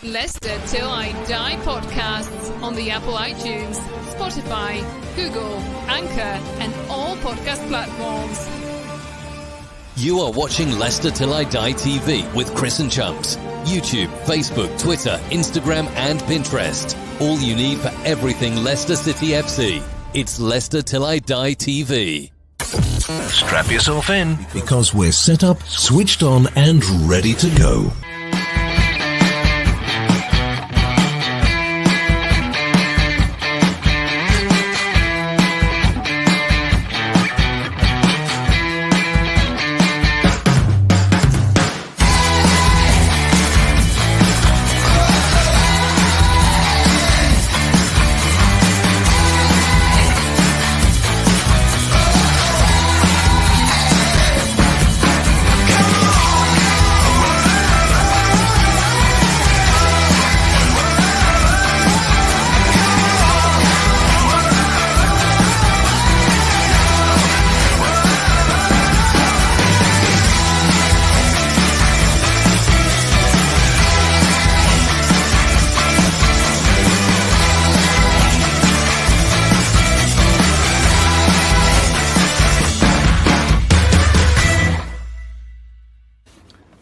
Leicester Till I Die podcasts on the Apple iTunes, Spotify, Google, Anchor, and all podcast platforms. You are watching Leicester Till I Die TV with Chris and Chumps. YouTube, Facebook, Twitter, Instagram, and Pinterest. All you need for everything Leicester City FC. It's Leicester Till I Die TV. Strap yourself in, because we're set up, switched on, and ready to go.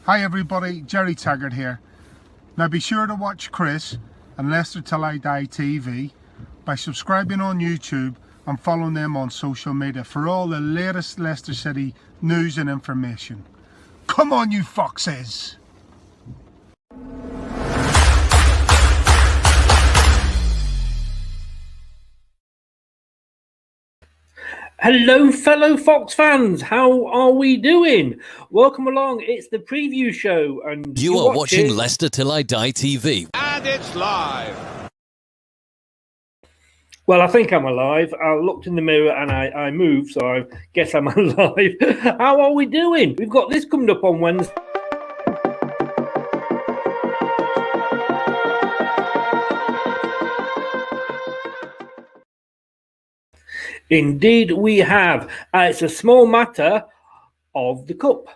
Hi everybody, Jerry Taggart here. Now be sure to watch Chris and Leicester Till I Die TV by subscribing on YouTube and following them on social media for all the latest Leicester City news and information. Come on you foxes! Hello, fellow Fox fans. How are we doing? Welcome along. It's the preview show, and you are watching Leicester Till I Die TV, and it's live. Well, I think I'm alive. I looked in the mirror and I moved, so I guess I'm alive. How are we doing? We've got this coming up on Wednesday. Indeed, we have. It's a small matter of the cup.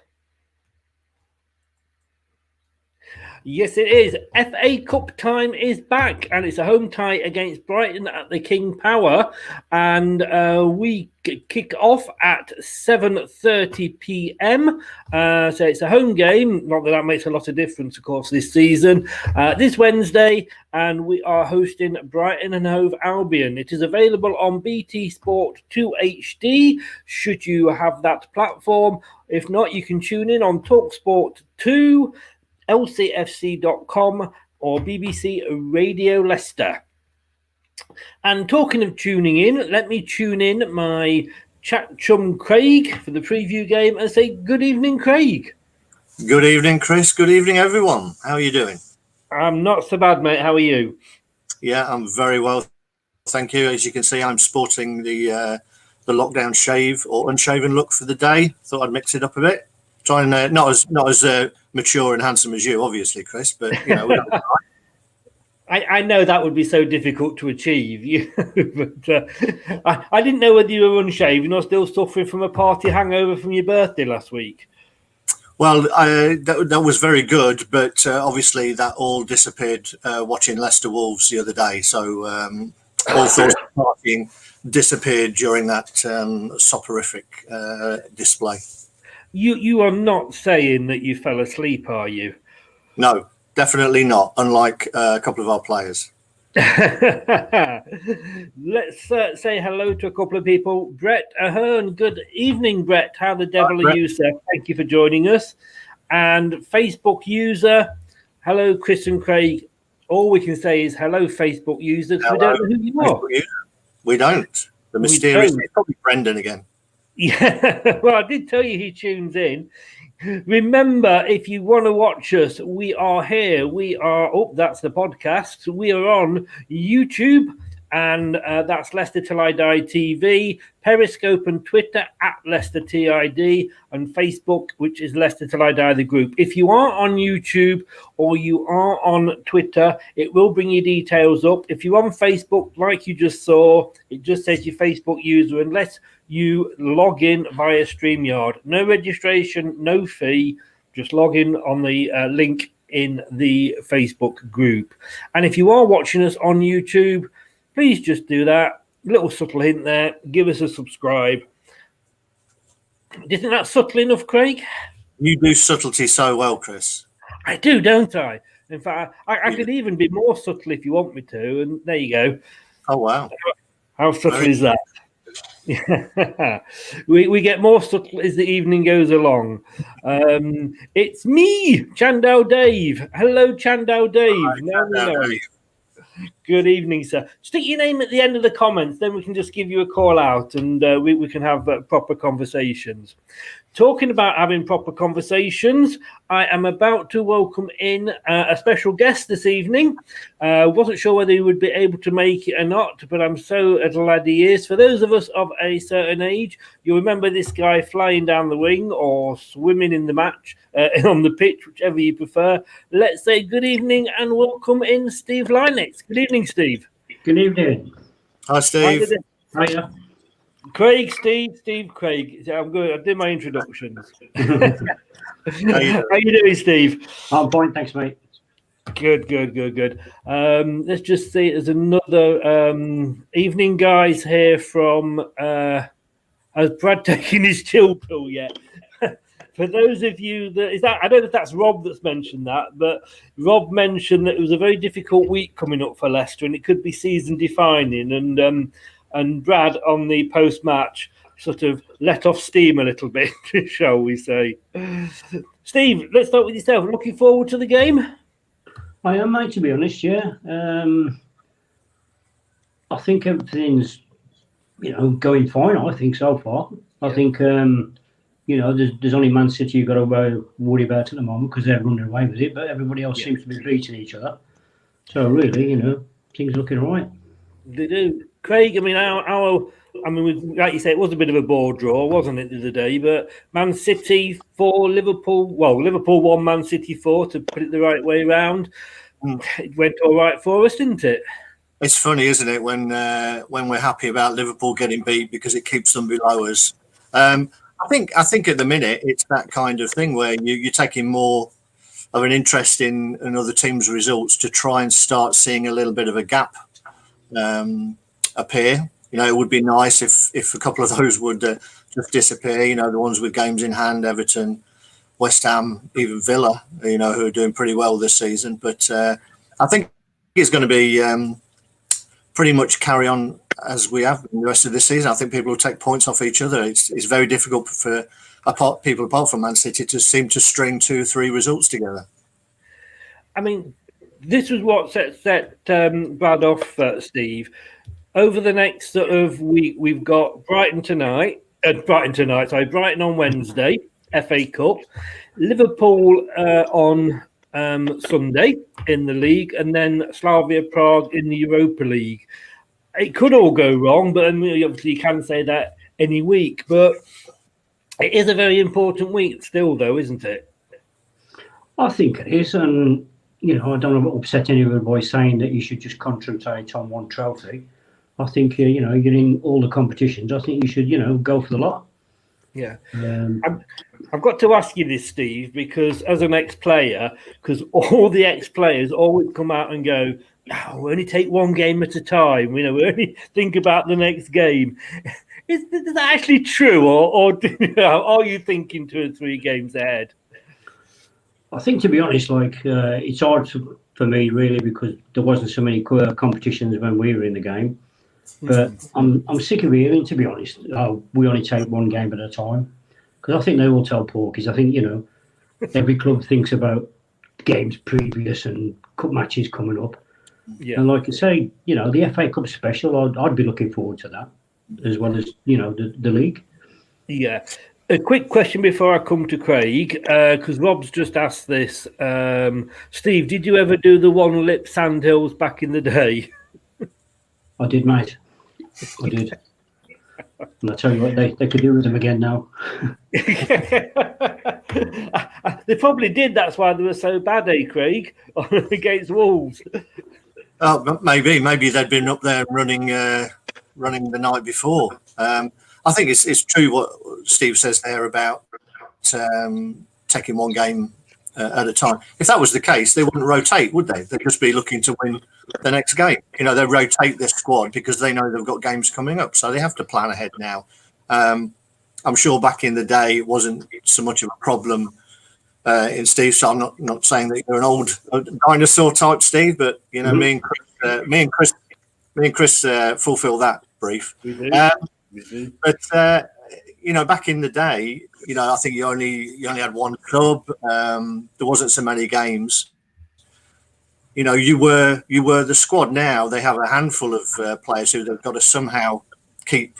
Yes, it is. FA Cup time is back, and it's a home tie against Brighton at the King Power, and we kick off at 7:30 p.m. So it's a home game. Not that that makes a lot of difference, of course, this season. This Wednesday, and we are hosting Brighton and Hove Albion. It is available on BT Sport 2 HD, should you have that platform. If not, you can tune in on TalkSport 2, lcfc.com, or BBC Radio Leicester. And talking of tuning in, let me tune in my chat chum Craig for the preview game and say good evening, Craig. Good evening, Chris. Good evening, everyone. How are you doing? I'm not so bad, mate. How are you? Yeah, I'm very well, thank you. As you can see, I'm sporting the lockdown shave or unshaven look for the day. Thought I'd mix it up a bit. Trying not as mature and handsome as you, obviously, Chris, but you know. I know that would be so difficult to achieve, but I didn't know whether you were unshaven or still suffering from a party hangover from your birthday last week. Well, that was very good, but obviously that all disappeared watching Leicester Wolves the other day. So all thoughts of partying disappeared during that soporific display. You are not saying that you fell asleep, are you? No, definitely not, unlike a couple of our players. Let's say hello to a couple of people. Brett Ahern, good evening, Brett. How the devil are you, sir? Thank you for joining us. And Facebook user, hello, Chris and Craig. All we can say is hello, Facebook user, because we don't know who you are. We don't. The mysterious, it's probably Brendan again. Yeah, well, I did tell you he tunes in. Remember, if you want to watch us, we are here. We are, that's the podcast. We are on YouTube, and that's Leicester Till I Die TV, Periscope and Twitter at Leicester TID, and Facebook, which is Leicester Till I Die the group. If you are on YouTube or you are on Twitter, it will bring your details up. If you're on Facebook, like you just saw, it just says your Facebook user, unless you log in via StreamYard. No registration, no fee. Just log in on the link in the Facebook group. And if you are watching us on YouTube, please just do that. Little subtle hint there. Give us a subscribe. Do you think that's subtle enough, Craig? You do subtlety so well, Chris. I do, don't I? In fact, I could even be more subtle if you want me to. And there you go. Oh, wow. How subtle is that? we get more subtle as the evening goes along. It's me, Chandow Dave. Hello, Chandow Dave. Hi, Now we Chandow know. Dave. Good evening, sir. Stick your name at the end of the comments, then we can just give you a call out and we can have proper conversations. Talking about having proper conversations, I am about to welcome in a special guest this evening. Wasn't sure whether he would be able to make it or not, but I'm so glad he is. For those of us of a certain age, you'll remember this guy flying down the wing or swimming in the match on the pitch, whichever you prefer. Let's say good evening and welcome in Steve Lynex. Good evening, Steve. Good evening. Hi, Steve. Hiya. Craig, Steve, Craig. I'm good. I did my introductions. How you doing, Steve? I'm fine, thanks, mate. Good. Let's just see. There's another evening, guys, here from. Has Brad taken his chill pill yet? For those of you I don't know if that's Rob that's mentioned that, but Rob mentioned that it was a very difficult week coming up for Leicester, and it could be season defining. And Brad on the post-match sort of let off steam a little bit, shall we say. Steve, let's start with yourself. Looking forward to the game? I am, mate, to be honest, yeah. I think everything's, going fine, I think, so far. I think, there's only Man City you've got to worry about at the moment because they're running away with it, but everybody else seems to be beating each other. So, really, things are looking all right. They do. Craig, like you say, it was a bit of a ball draw, wasn't it, the other day? But Man City 4, Liverpool. Well, Liverpool 1, Man City 4, to put it the right way round. It went all right for us, didn't it? It's funny, isn't it, when we're happy about Liverpool getting beat because it keeps them below us. I think at the minute it's that kind of thing where you're taking more of an interest in other teams' results to try and start seeing a little bit of a gap appear. It would be nice if a couple of those would just disappear. The ones with games in hand, Everton, West Ham, even Villa, who are doing pretty well this season. But I think it's going to be pretty much carry on as we have in the rest of this season. I think people will take points off each other. It's very difficult for people apart from Man City to seem to string 2-3 results together. I mean, this was what set Brad off, Steve. Over the next sort of week, we've got Brighton on Wednesday, FA Cup, Liverpool on Sunday in the league, and then Slavia Prague in the Europa League. It could all go wrong, but obviously you can say that any week. But it is a very important week still, though, isn't it? I think it is, and I don't want to upset anyone by saying that you should just concentrate on one trophy. I think you're in all the competitions. I think you should go for the lot. Yeah. I've got to ask you this, Steve, because as an ex-player, because all the ex-players always come out and go, we only take one game at a time. We only think about the next game. Is that actually true, or are you thinking 2 or 3 games ahead? I think, to be honest, it's hard for me, really, because there wasn't so many competitions when we were in the game. But I'm sick of hearing, to be honest, we only take one game at a time. Because I think they all tell porkies. I think, every club thinks about games previous and cup matches coming up. Yeah. And like I say, the FA Cup special, I'd be looking forward to that, as well as, the league. Yeah. A quick question before I come to Craig, because Rob's just asked this. Steve, did you ever do the one-lip sandhills back in the day? I did, mate. I did. And I tell you what, they could do with them again now. They probably did. That's why they were so bad, Craig, against Wolves. Oh, maybe they'd been up there running the night before. I think it's true what Steve says there about taking one game at a time. If that was the case, they wouldn't rotate, would they? They'd just be looking to win the next game. You know, they rotate their squad because they know they've got games coming up, so they have to plan ahead now. I'm sure back in the day it wasn't so much of a problem in Steve. So I'm not saying that you're an old dinosaur type, Steve, but you know, me and Chris fulfill that brief. But you know, back in the day, you know, I think you only had one club. There wasn't so many games. You know, you were the squad. Now they have a handful of players who they've got to somehow keep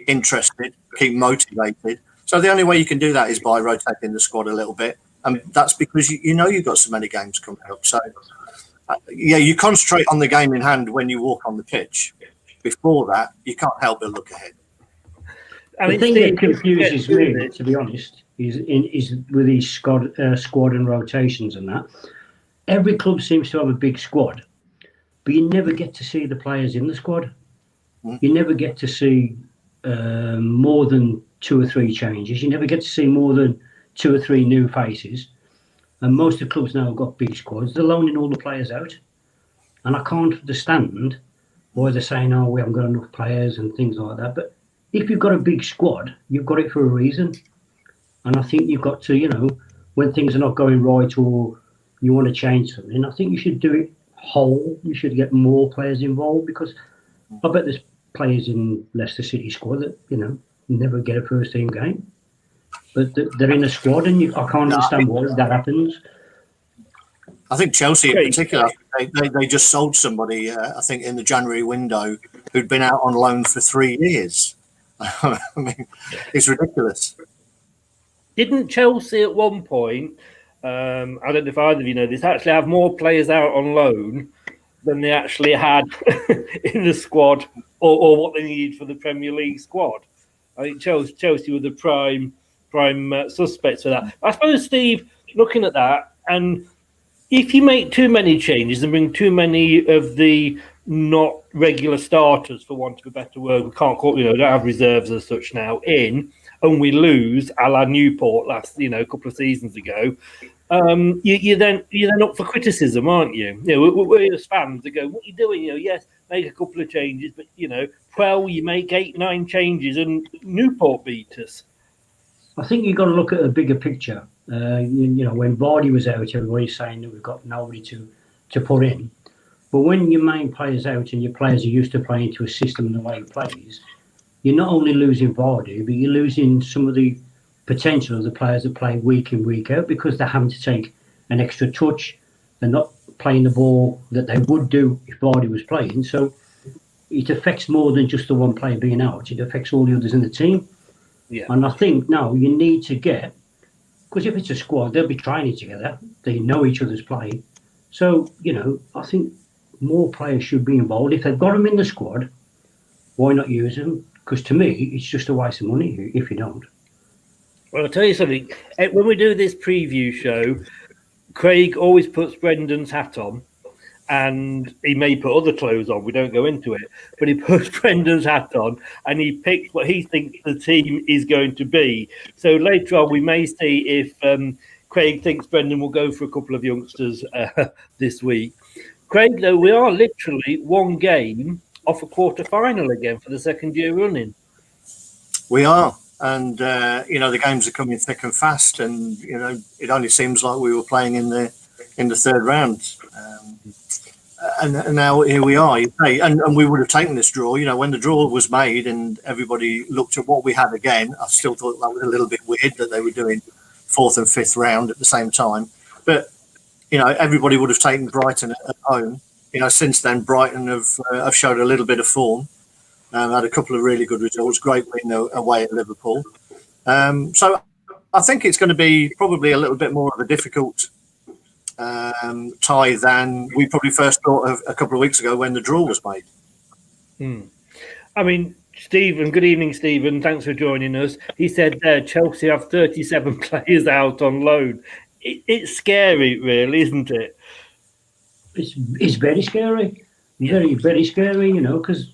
interested, keep motivated. So the only way you can do that is by rotating the squad a little bit, and that's because you know you've got so many games coming up. So yeah, you concentrate on the game in hand when you walk on the pitch. Before that, you can't help but look ahead. The thing that confuses me, to be honest, is with these squad and rotations and that. Every club seems to have a big squad, but you never get to see the players in the squad. You never get to see more than 2 or 3 changes. You never get to see more than 2 or 3 new faces. And most of the clubs now have got big squads. They're loaning all the players out. And I can't understand why they're saying, oh, we haven't got enough players and things like that. But if you've got a big squad, you've got it for a reason. And I think you've got to, you know, when things are not going right or you want to change something, I think you should do it whole. You should get more players involved, because I bet there's players in Leicester City squad that, you know, never get a first team game. But they're in a squad, and I can't understand why that happens. I think Chelsea in particular, they just sold somebody, I think, in the January window who'd been out on loan for 3 years. I mean, it's ridiculous. Didn't Chelsea at one point, I don't know if either of you know this, actually have more players out on loan than they actually had in the squad or what they needed for the Premier League squad? I think Chelsea were the prime suspects for that. I suppose, Steve, looking at that, and if you make too many changes and bring too many of the not regular starters, for want of a better word, we can't call, you know, don't have reserves as such now in, and we lose a la Newport last, you know, a couple of seasons ago, you're then up for criticism, aren't you? You know, we're as fans that go, what are you doing? You know, yes, make a couple of changes, but you know, you make 8-9 changes and Newport beat us. I think you've got to look at a bigger picture. You know, when Vardy was out, everybody's saying that we've got nobody to put in. But when your main player's out and your players are used to playing to a system and the way it plays, you're not only losing Vardy, but you're losing some of the potential of the players that play week in, week out, because they're having to take an extra touch. They're not playing the ball that they would do if Vardy was playing. So it affects more than just the one player being out. It affects all the others in the team. Yeah. And I think now you need to get, because if it's a squad, they'll be training together. They know each other's play. So, you know, I think more players should be involved. If they've got them in the squad, why not use them? Because to me, it's just a waste of money if you don't. Well, I'll tell you something. When we do this preview show, Craig always puts Brendan's hat on, and he may put other clothes on. We don't go into it, but he puts Brendan's hat on, and he picks what he thinks the team is going to be. So later on, we may see if Craig thinks Brendan will go for a couple of youngsters this week. Craig, though, we are literally one game off a quarter-final again for the second year running. We are. And, you know, the games are coming thick and fast. And, you know, it only seems like we were playing in the third round. And now here we are. And we would have taken this draw. You know, when the draw was made and everybody looked at what we had again, I still thought that was a little bit weird that they were doing 4th and 5th round at the same time. But, you know, everybody would have taken Brighton at home. You know, since then, Brighton have showed a little bit of form. Had a couple of really good results. Great win away at Liverpool. So I think it's going to be probably a little bit more of a difficult tie than we probably first thought of a couple of weeks ago when the draw was made. I mean, Stephen, good evening, Stephen. Thanks for joining us. He said Chelsea have 37 players out on loan. It's scary, really, isn't it? It's very scary. Very, very scary, you know, because,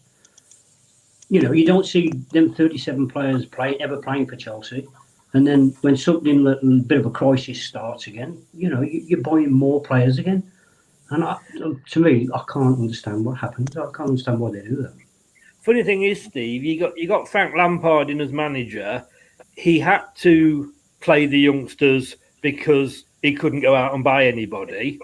you know, you don't see them 37 players ever playing for Chelsea. And then when something a bit of a crisis starts again, you're buying more players again. And to me, I can't understand what happens. I can't understand why they do that. Funny thing is, Steve, you got Frank Lampard in as manager. He had to play the youngsters because he couldn't go out and buy anybody.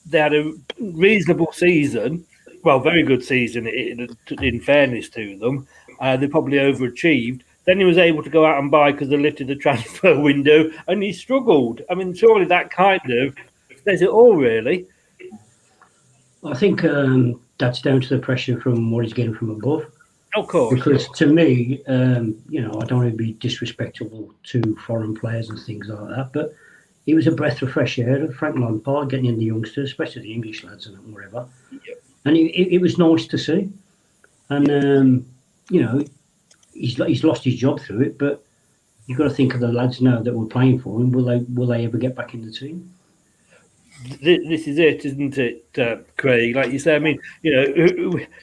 They had a reasonable season, well, very good season in fairness to them. They probably overachieved. Then he was able to go out and buy because they lifted the transfer window, and he struggled. I mean, surely that kind of says it all, really. I think that's down to the pressure from what he's getting from above. Of course. Because to me, I don't want to be disrespectful to foreign players and things like that, but it was a breath of fresh air of Frank Lampard getting in the youngsters, especially the English lads and whatever. Yep. And it was nice to see. And, he's lost his job through it, but you've got to think of the lads now that were playing for him. Will they ever get back in the team? This is it, isn't it, Craig? Like you say, I mean,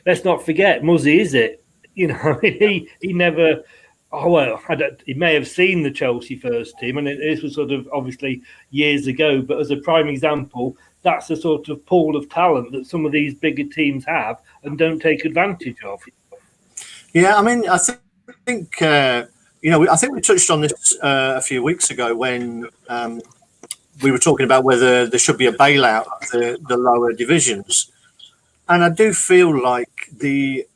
let's not forget, Muzzy, is it? He never. Oh well, he may have seen the Chelsea first team, and this was sort of obviously years ago. But as a prime example, that's the sort of pool of talent that some of these bigger teams have and don't take advantage of. Yeah, I mean, I think I think we touched on this a few weeks ago when we were talking about whether there should be a bailout of the lower divisions, and I do feel like the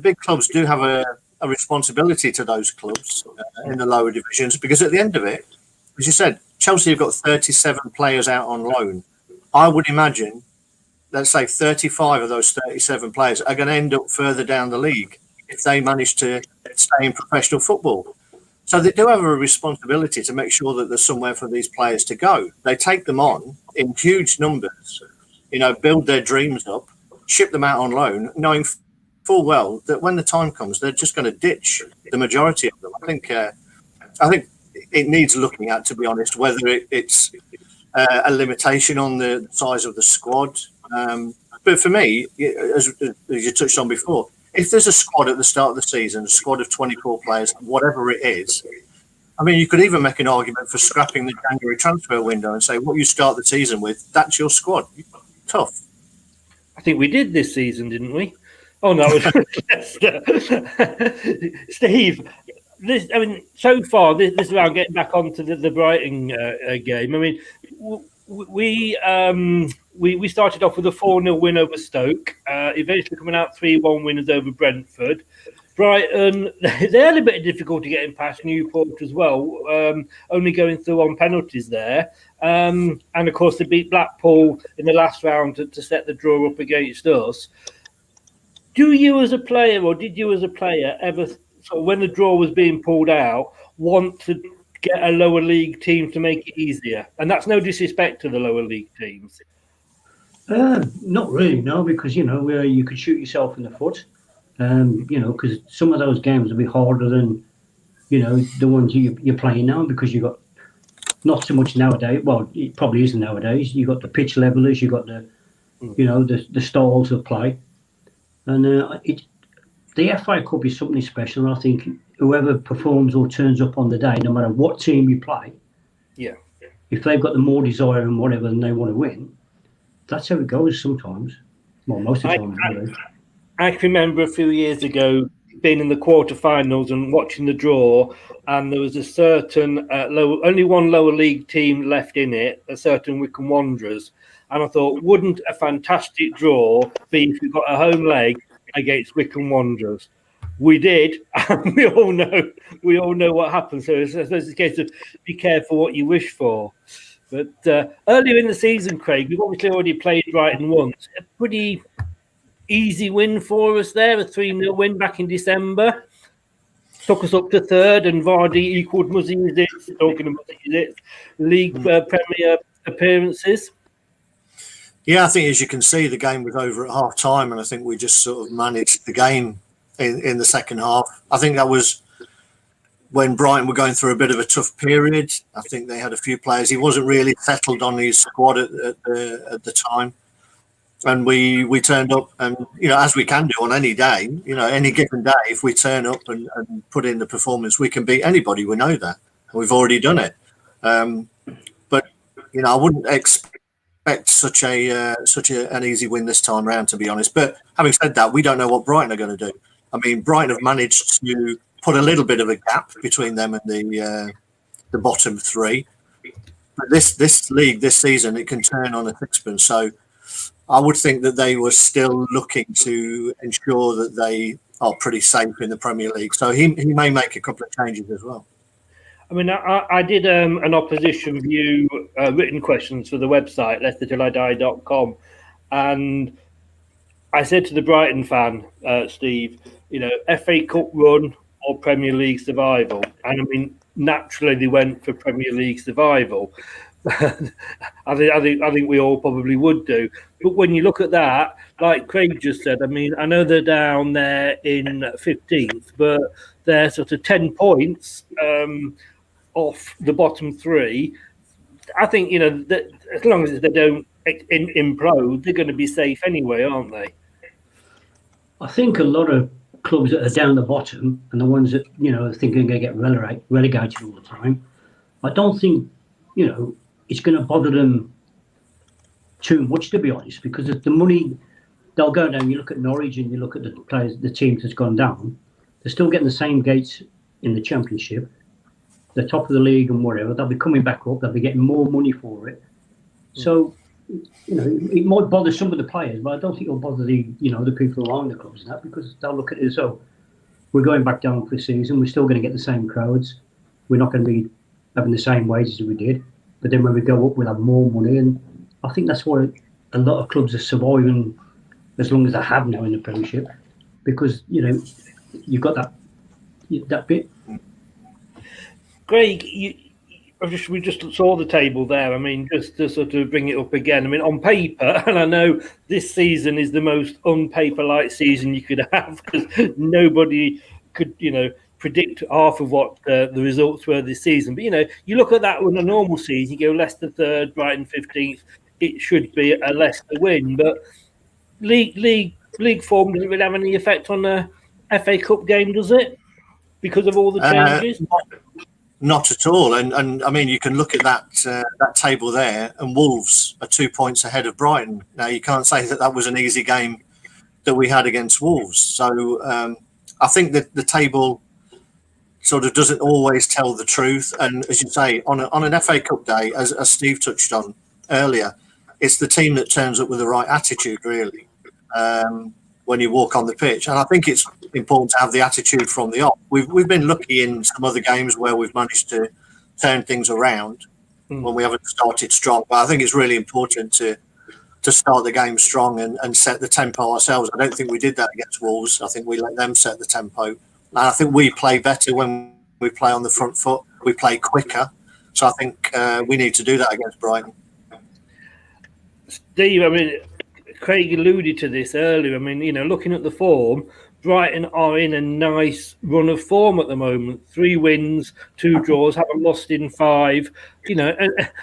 big clubs do have a responsibility to those clubs in the lower divisions, because at the end of it, as you said, Chelsea have got 37 players out on loan. I would imagine, let's say 35 of those 37 players are going to end up further down the league if they manage to stay in professional football. So they do have a responsibility to make sure that there's somewhere for these players to go. They take them on in huge numbers, build their dreams up, ship them out on loan, knowing full well that when the time comes, they're just going to ditch the majority of them. I think it needs looking at, to be honest, whether it's a limitation on the size of the squad. But for me, as you touched on before, if there's a squad at the start of the season, a squad of 24 players, whatever it is, I mean, you could even make an argument for scrapping the January transfer window and say, what you start the season with, that's your squad. Tough. I think we did this season, didn't we? Oh, no, it was Leicester. Steve, so far, this is around getting back onto the Brighton game. I mean, we started off with a 4-0 win over Stoke, eventually coming out 3-1 winners over Brentford. Brighton, they had a bit of difficulty getting past Newport as well, only going through on penalties there. And, of course, they beat Blackpool in the last round to set the draw up against us. Do you as a player, or did you as a player ever, sort of when the draw was being pulled out, want to get a lower league team to make it easier? And that's no disrespect to the lower league teams. Not really, no, because, where you could shoot yourself in the foot, because some of those games will be harder than, the ones you're playing now, because you've got not so much nowadays. Well, it probably isn't nowadays. You've got the pitch levelers, you've got the styles of play. And the FA Cup is something special. And I think whoever performs or turns up on the day, no matter what team you play, if they've got the more desire and whatever and they want to win, that's how it goes sometimes. Well, most of the time. I can remember a few years ago being in the quarterfinals and watching the draw, and there was a certain only one lower league team left in it, a certain Wycombe Wanderers. And I thought, wouldn't a fantastic draw be if we got a home leg against Wycombe Wanderers? We did, and we all know what happened. So I suppose it's a case of be careful what you wish for. But earlier in the season, Craig, we've obviously already played Brighton once. A pretty easy win for us there, a 3-0 win back in December. Took us up to third, and Vardy equalled Muzzy's league Premier appearances. Yeah, I think as you can see, the game was over at half time, and I think we just sort of managed the game in the second half. I think that was when Brighton were going through a bit of a tough period. I think they had a few players. He wasn't really settled on his squad at the time. And we turned up, and, as we can do on any day, any given day, if we turn up and put in the performance, we can beat anybody. We know that. We've already done it. But I wouldn't expect such an easy win this time round, to be honest. But having said that, we don't know what Brighton are going to do. I mean, Brighton have managed to put a little bit of a gap between them and the bottom three. But this league this season, it can turn on a sixpence. So I would think that they were still looking to ensure that they are pretty safe in the Premier League. So he may make a couple of changes as well. I mean, I did an opposition view written questions for the website, lcfc.com, and I said to the Brighton fan, Steve, FA Cup run or Premier League survival? And I mean, naturally they went for Premier League survival. I think we all probably would do. But when you look at that, like Craig just said, I mean, I know they're down there in 15th, but they're sort of 10 points off the bottom three. I think, that as long as they don't implode, they're going to be safe anyway, aren't they? I think a lot of clubs that are down the bottom and the ones that, are thinking they're going to get relegated all the time, I don't think, it's going to bother them too much, to be honest, because the money, they'll go down. You look at Norwich and you look at the players, the teams that's gone down, they're still getting the same gates in the Championship, the top of the league and whatever. They'll be coming back up, they'll be getting more money for it. So, it might bother some of the players, but I don't think it'll bother the people who own the clubs and that, because they'll look at it as, we're going back down for the season, we're still going to get the same crowds, we're not going to be having the same wages as we did, but then when we go up, we'll have more money. And I think that's why a lot of clubs are surviving as long as they have now in the Premiership, because, you've got that bit. Greg, we just saw the table there. I mean, just to sort of bring it up again. I mean, on paper, and I know this season is the most unpaper-like season you could have, because nobody could, predict half of what the results were this season. But, you look at that in a normal season, you go Leicester 3rd, Brighton 15th. It should be a Leicester win. But league form doesn't really have any effect on the FA Cup game, does it? Because of all the changes? Not at all. And I mean, you can look at that table there, and Wolves are 2 points ahead of Brighton. Now, you can't say that was an easy game that we had against Wolves. So I think that the table sort of doesn't always tell the truth. And as you say, on an FA Cup day, as Steve touched on earlier, it's the team that turns up with the right attitude, really, when you walk on the pitch. And I think it's important to have the attitude from the off. We've been lucky in some other games where we've managed to turn things around when we haven't started strong. But I think it's really important to start the game strong and set the tempo ourselves. I don't think we did that against Wolves. I think we let them set the tempo. And I think we play better when we play on the front foot. We play quicker. So I think we need to do that against Brighton. Steve, I mean, Craig alluded to this earlier. I mean, looking at the form, Brighton are in a nice run of form at the moment. 3 wins, 2 draws, haven't lost in 5,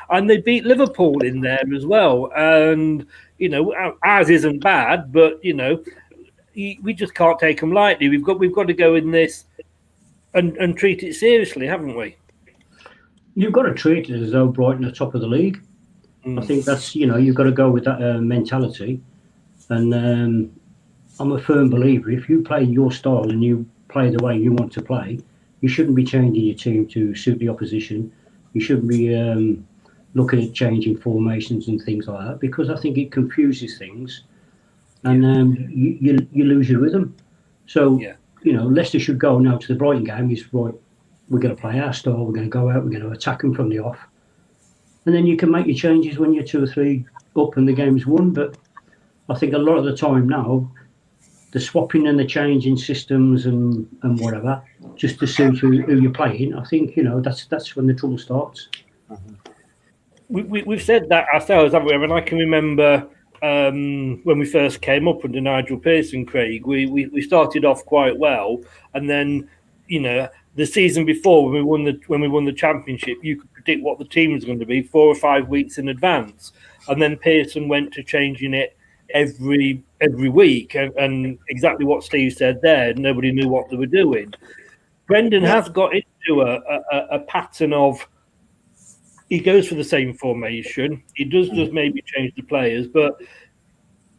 and they beat Liverpool in there as well. And, ours isn't bad, but, we just can't take them lightly. We've got to go in this and treat it seriously, haven't we? You've got to treat it as though Brighton are top of the league. I think that's, you've got to go with that mentality. And I'm a firm believer, if you play your style and you play the way you want to play, you shouldn't be changing your team to suit the opposition. You shouldn't be looking at changing formations and things like that, because I think it confuses things and you lose your rhythm. So, Leicester should go now to the Brighton game. Is right, we're going to play our style, we're going to go out, we're going to attack them from the off. And then you can make your changes when you're 2 or 3 up and the game's won. But I think a lot of the time now, the swapping and the changing systems and whatever, just to suit who you're playing, I think, that's when the trouble starts. We've said that ourselves, haven't we? And I can remember when we first came up under Nigel Pearson, Craig, we started off quite well. And then, the season before, when we won the Championship, you could predict what the team was going to be 4 or 5 weeks in advance, and then Pearson went to changing it every week, and exactly what Steve said there. Nobody knew what they were doing. Brendan has got into a pattern of he goes for the same formation. He does maybe change the players, but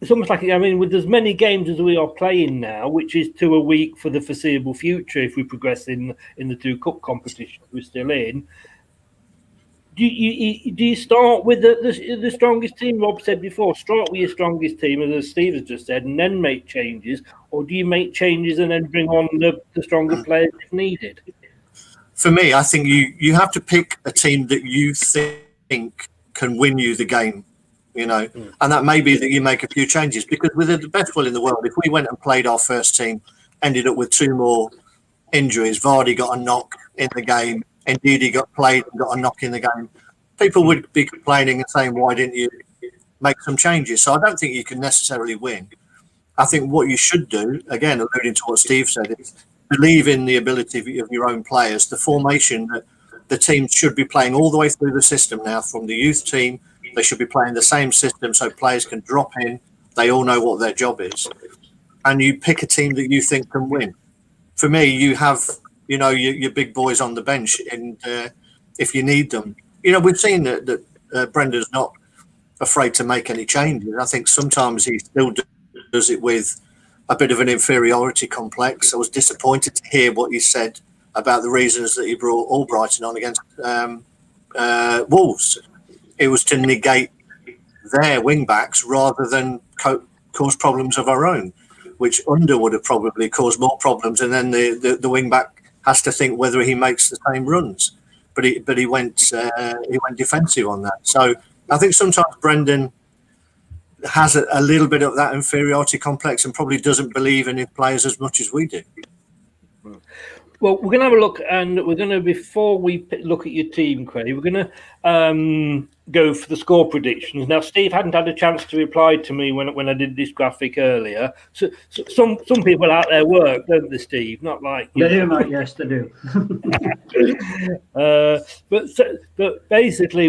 it's almost like, I mean, with as many games as we are playing now, which is 2 a week for the foreseeable future, if we progress in the 2 cup competitions we're still in. Do you start with the strongest team? Rob said before, start with your strongest team, as Steve has just said, and then make changes, or do you make changes and then bring on the stronger players if needed? For me, I think you have to pick a team that you think can win you the game, you know, and that may be that you make a few changes, because with the best will in the world, if we went and played our first team, ended up with 2 more injuries, Vardy got a knock in the game, indeed he got played and got a knock in the game, people would be complaining and saying, why didn't you make some changes? So I don't think you can necessarily win. I think what you should do, again, alluding to what Steve said, is believe in the ability of your own players. The formation that the team should be playing all the way through the system now, from the youth team, they should be playing the same system so players can drop in. They all know what their job is. And you pick a team that you think can win. For me, you have, you know, your big boys on the bench, and if you need them. You know, we've seen that Brendan's not afraid to make any changes. I think sometimes he still does it with a bit of an inferiority complex. I was disappointed to hear what he said about the reasons that he brought Albrighton on against Wolves. It was to negate their wing backs rather than cause problems of our own, which Under would have probably caused more problems. And then the wing back has to think whether he makes the same runs. But he went defensive on that. So I think sometimes Brendan has a little bit of that inferiority complex and probably doesn't believe in his players as much as we do. Well, we're going to have a look, and we're going to, before we look at your team, Craig, we're going to go for the score predictions. Now, Steve hadn't had a chance to reply to me when I did this graphic earlier. So some people out there work, don't they, Steve? Not like you. They do, mate. Yes, they do. But basically,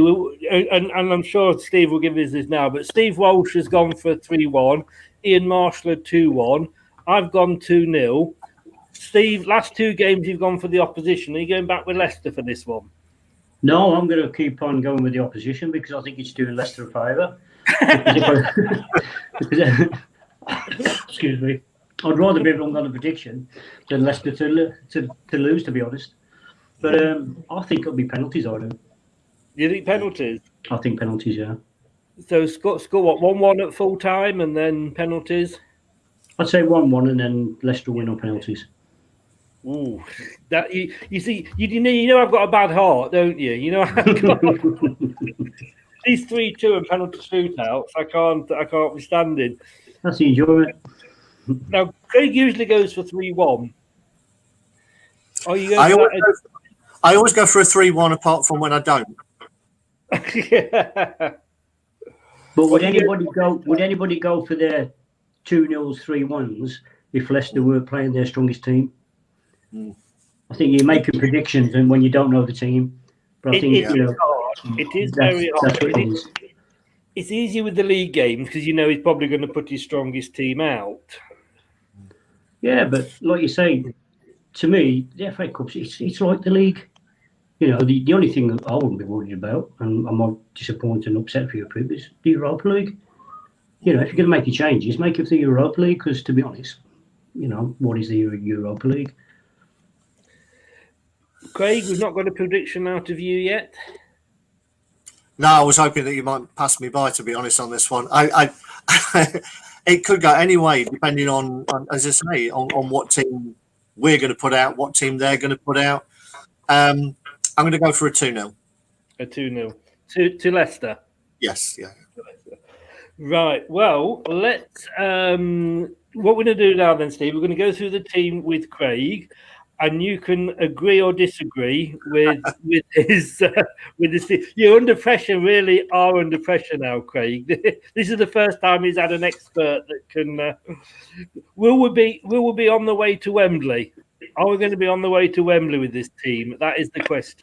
and I'm sure Steve will give us this now, but Steve Walsh has gone for 3-1. Ian Marshall had 2-1. I've gone 2-0. Steve, last 2 games you've gone for the opposition. Are you going back with Leicester for this one? No, I'm going to keep on going with the opposition because I think it's doing Leicester a favour. Excuse me. I'd rather be wrong on the prediction than Leicester to lose, to be honest. But I think it'll be penalties, I do. You think penalties? I think penalties, yeah. So score what, 1-1 at full time and then penalties? I'd say 1-1 and then Leicester win on penalties. Ooh, that you see, you know I've got a bad heart, don't you? You know I've got these 3-2 and penalty shootouts. I can't be standing. That's the enjoyment. Now Craig usually goes for 3-1. Are you? I always go for a 3-1, apart from when I don't. Yeah. But would anybody go for their 2-0s, 3-1s if Leicester were playing their strongest team? I think you're making predictions and when you don't know the team. But I think it is very hard. It's easier with the league games because you know he's probably going to put his strongest team out. Yeah, but like you say, to me, the FA Cup's it's like the league. You know, the only thing that I wouldn't be worried about, and I'm not disappointed and upset for you, is the Europa League. You know, if you're going to make your changes, make it for the Europa League, because to be honest, you know, what is the Europa League? Craig, we've not got a prediction out of you yet. No, I was hoping that you might pass me by, to be honest, on this one. I it could go any way, depending on as I say, on what team we're going to put out, what team they're going to put out. I'm going to go for a 2-0. A 2-0 to Leicester. Yes, yeah. Right. Well, let's. What we're going to do now, then, Steve, we're going to go through the team with Craig, and you can agree or disagree with his. You're under pressure. Really, are under pressure now, Craig. This is the first time he's had an expert that can. Will we be on the way to Wembley? Are we going to be on the way to Wembley with this team? That is the question.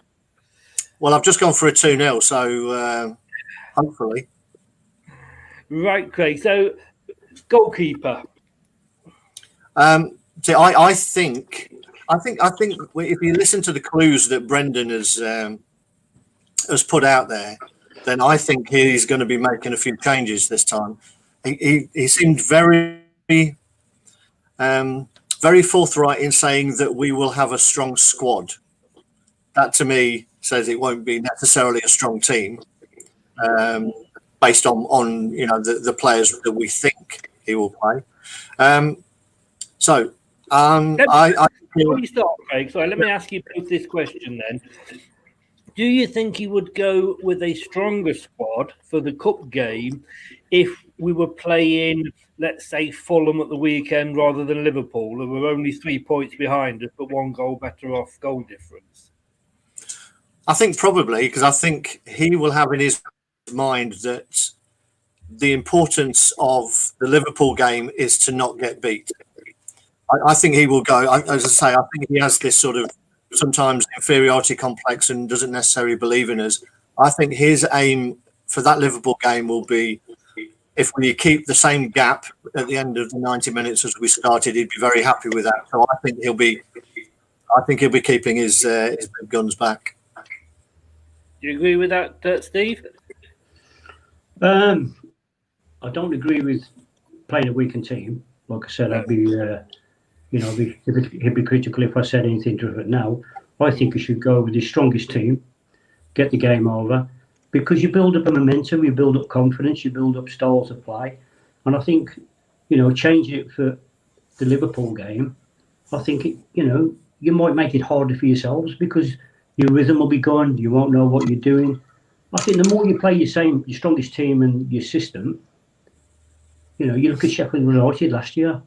Well, I've just gone for a 2-0, so hopefully. Right, Craig. So, goalkeeper. See, I think I think if you listen to the clues that Brendan has put out there, then I think he's going to be making a few changes this time. He seemed very forthright in saying that we will have a strong squad. That to me says it won't be necessarily a strong team, based on the players that we think he will play. Before you start, Craig, sorry, let me ask you both this question then. Do you think he would go with a stronger squad for the cup game if we were playing, let's say, Fulham at the weekend rather than Liverpool, who were only 3 points behind us, but 1 goal better off goal difference? I think probably, because I think he will have in his mind that the importance of the Liverpool game is to not get beat. I think he will go, as I say, I think he has this sort of sometimes inferiority complex and doesn't necessarily believe in us. I think his aim for that Liverpool game will be, if we keep the same gap at the end of the 90 minutes as we started, he'd be very happy with that. So I think he'll be keeping his big guns back. Do you agree with that, Steve? I don't agree with playing a weakened team. Like I said, I'd be hypocritical if I said anything different now. I think you should go with the strongest team, get the game over, because you build up a momentum, you build up confidence, you build up styles of play. And I think, changing it for the Liverpool game, I think, you might make it harder for yourselves because your rhythm will be gone, you won't know what you're doing. I think the more you play your strongest team and your system, you look at Sheffield United last year.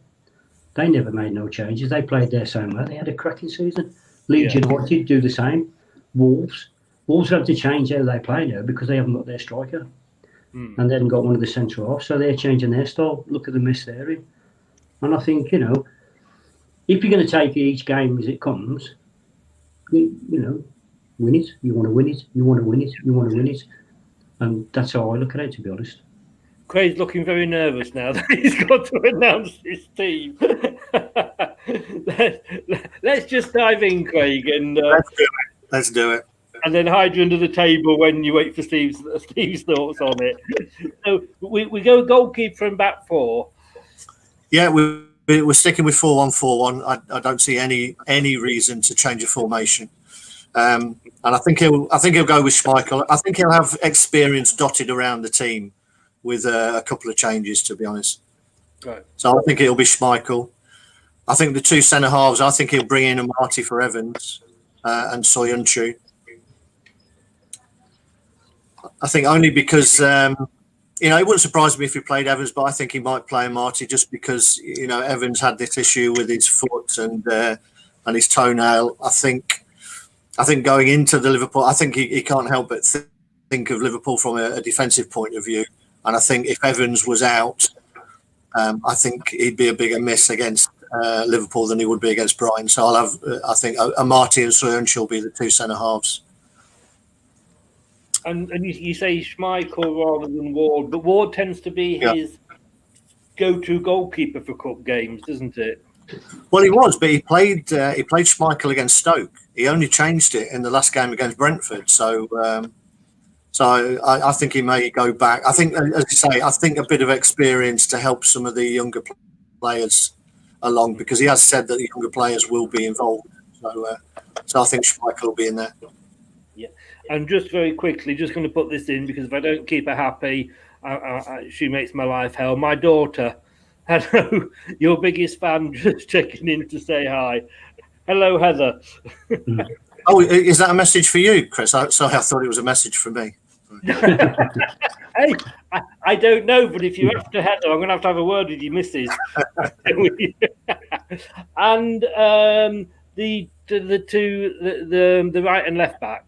They never made no changes. They played their same way. They had a cracking season. Leeds United do the same. Wolves have to change how they play now because they haven't got their striker. And they haven't got one of the centre-halves, so they're changing their style. Look at the mess they're in. And I think, if you're going to take each game as it comes, win it. You want to win it. You want to win it. You want to win it. And that's how I look at it, to be honest. Craig's looking very nervous now that he's got to announce his team. Let's just dive in, Craig, and Let's do it. And then hide you under the table when you wait for Steve's thoughts on it. So we go goalkeeper and back four. Yeah, we're sticking with 4-1-4-1. I don't see any reason to change a formation. And I think he'll go with Schmeichel. I think he'll have experience dotted around the team with a couple of changes, to be honest. Right. So I think it'll be Schmeichel. I think the two centre halves, I think he'll bring in Amati for Evans and Soyuncu. I think only because, it wouldn't surprise me if he played Evans, but I think he might play Amati just because, Evans had this issue with his foot and his toenail. I think going into the Liverpool, I think he can't help but think of Liverpool from a defensive point of view. And I think if Evans was out, I think he'd be a bigger miss against Liverpool than he would be against Brighton. So I think Amati and Soyuncu will be the two centre halves. And you say Schmeichel rather than Ward, but Ward tends to be his go-to goalkeeper for cup games, doesn't it? Well, he was, but he played Schmeichel against Stoke. He only changed it in the last game against Brentford. So I think he may go back. I think, as you say, I think a bit of experience to help some of the younger players along, because he has said that the younger players will be involved. So I think Schmeichel will be in there. Yeah, and just very quickly, just going to put this in because if I don't keep her happy, she makes my life hell. My daughter, hello, your biggest fan, just checking in to say hi. Hello, Heather. Oh, is that a message for you, Chris? Sorry, I thought it was a message for me. Hey, I don't know, but if you're after Heather, I'm going to have a word with you, missus. And the right and left back.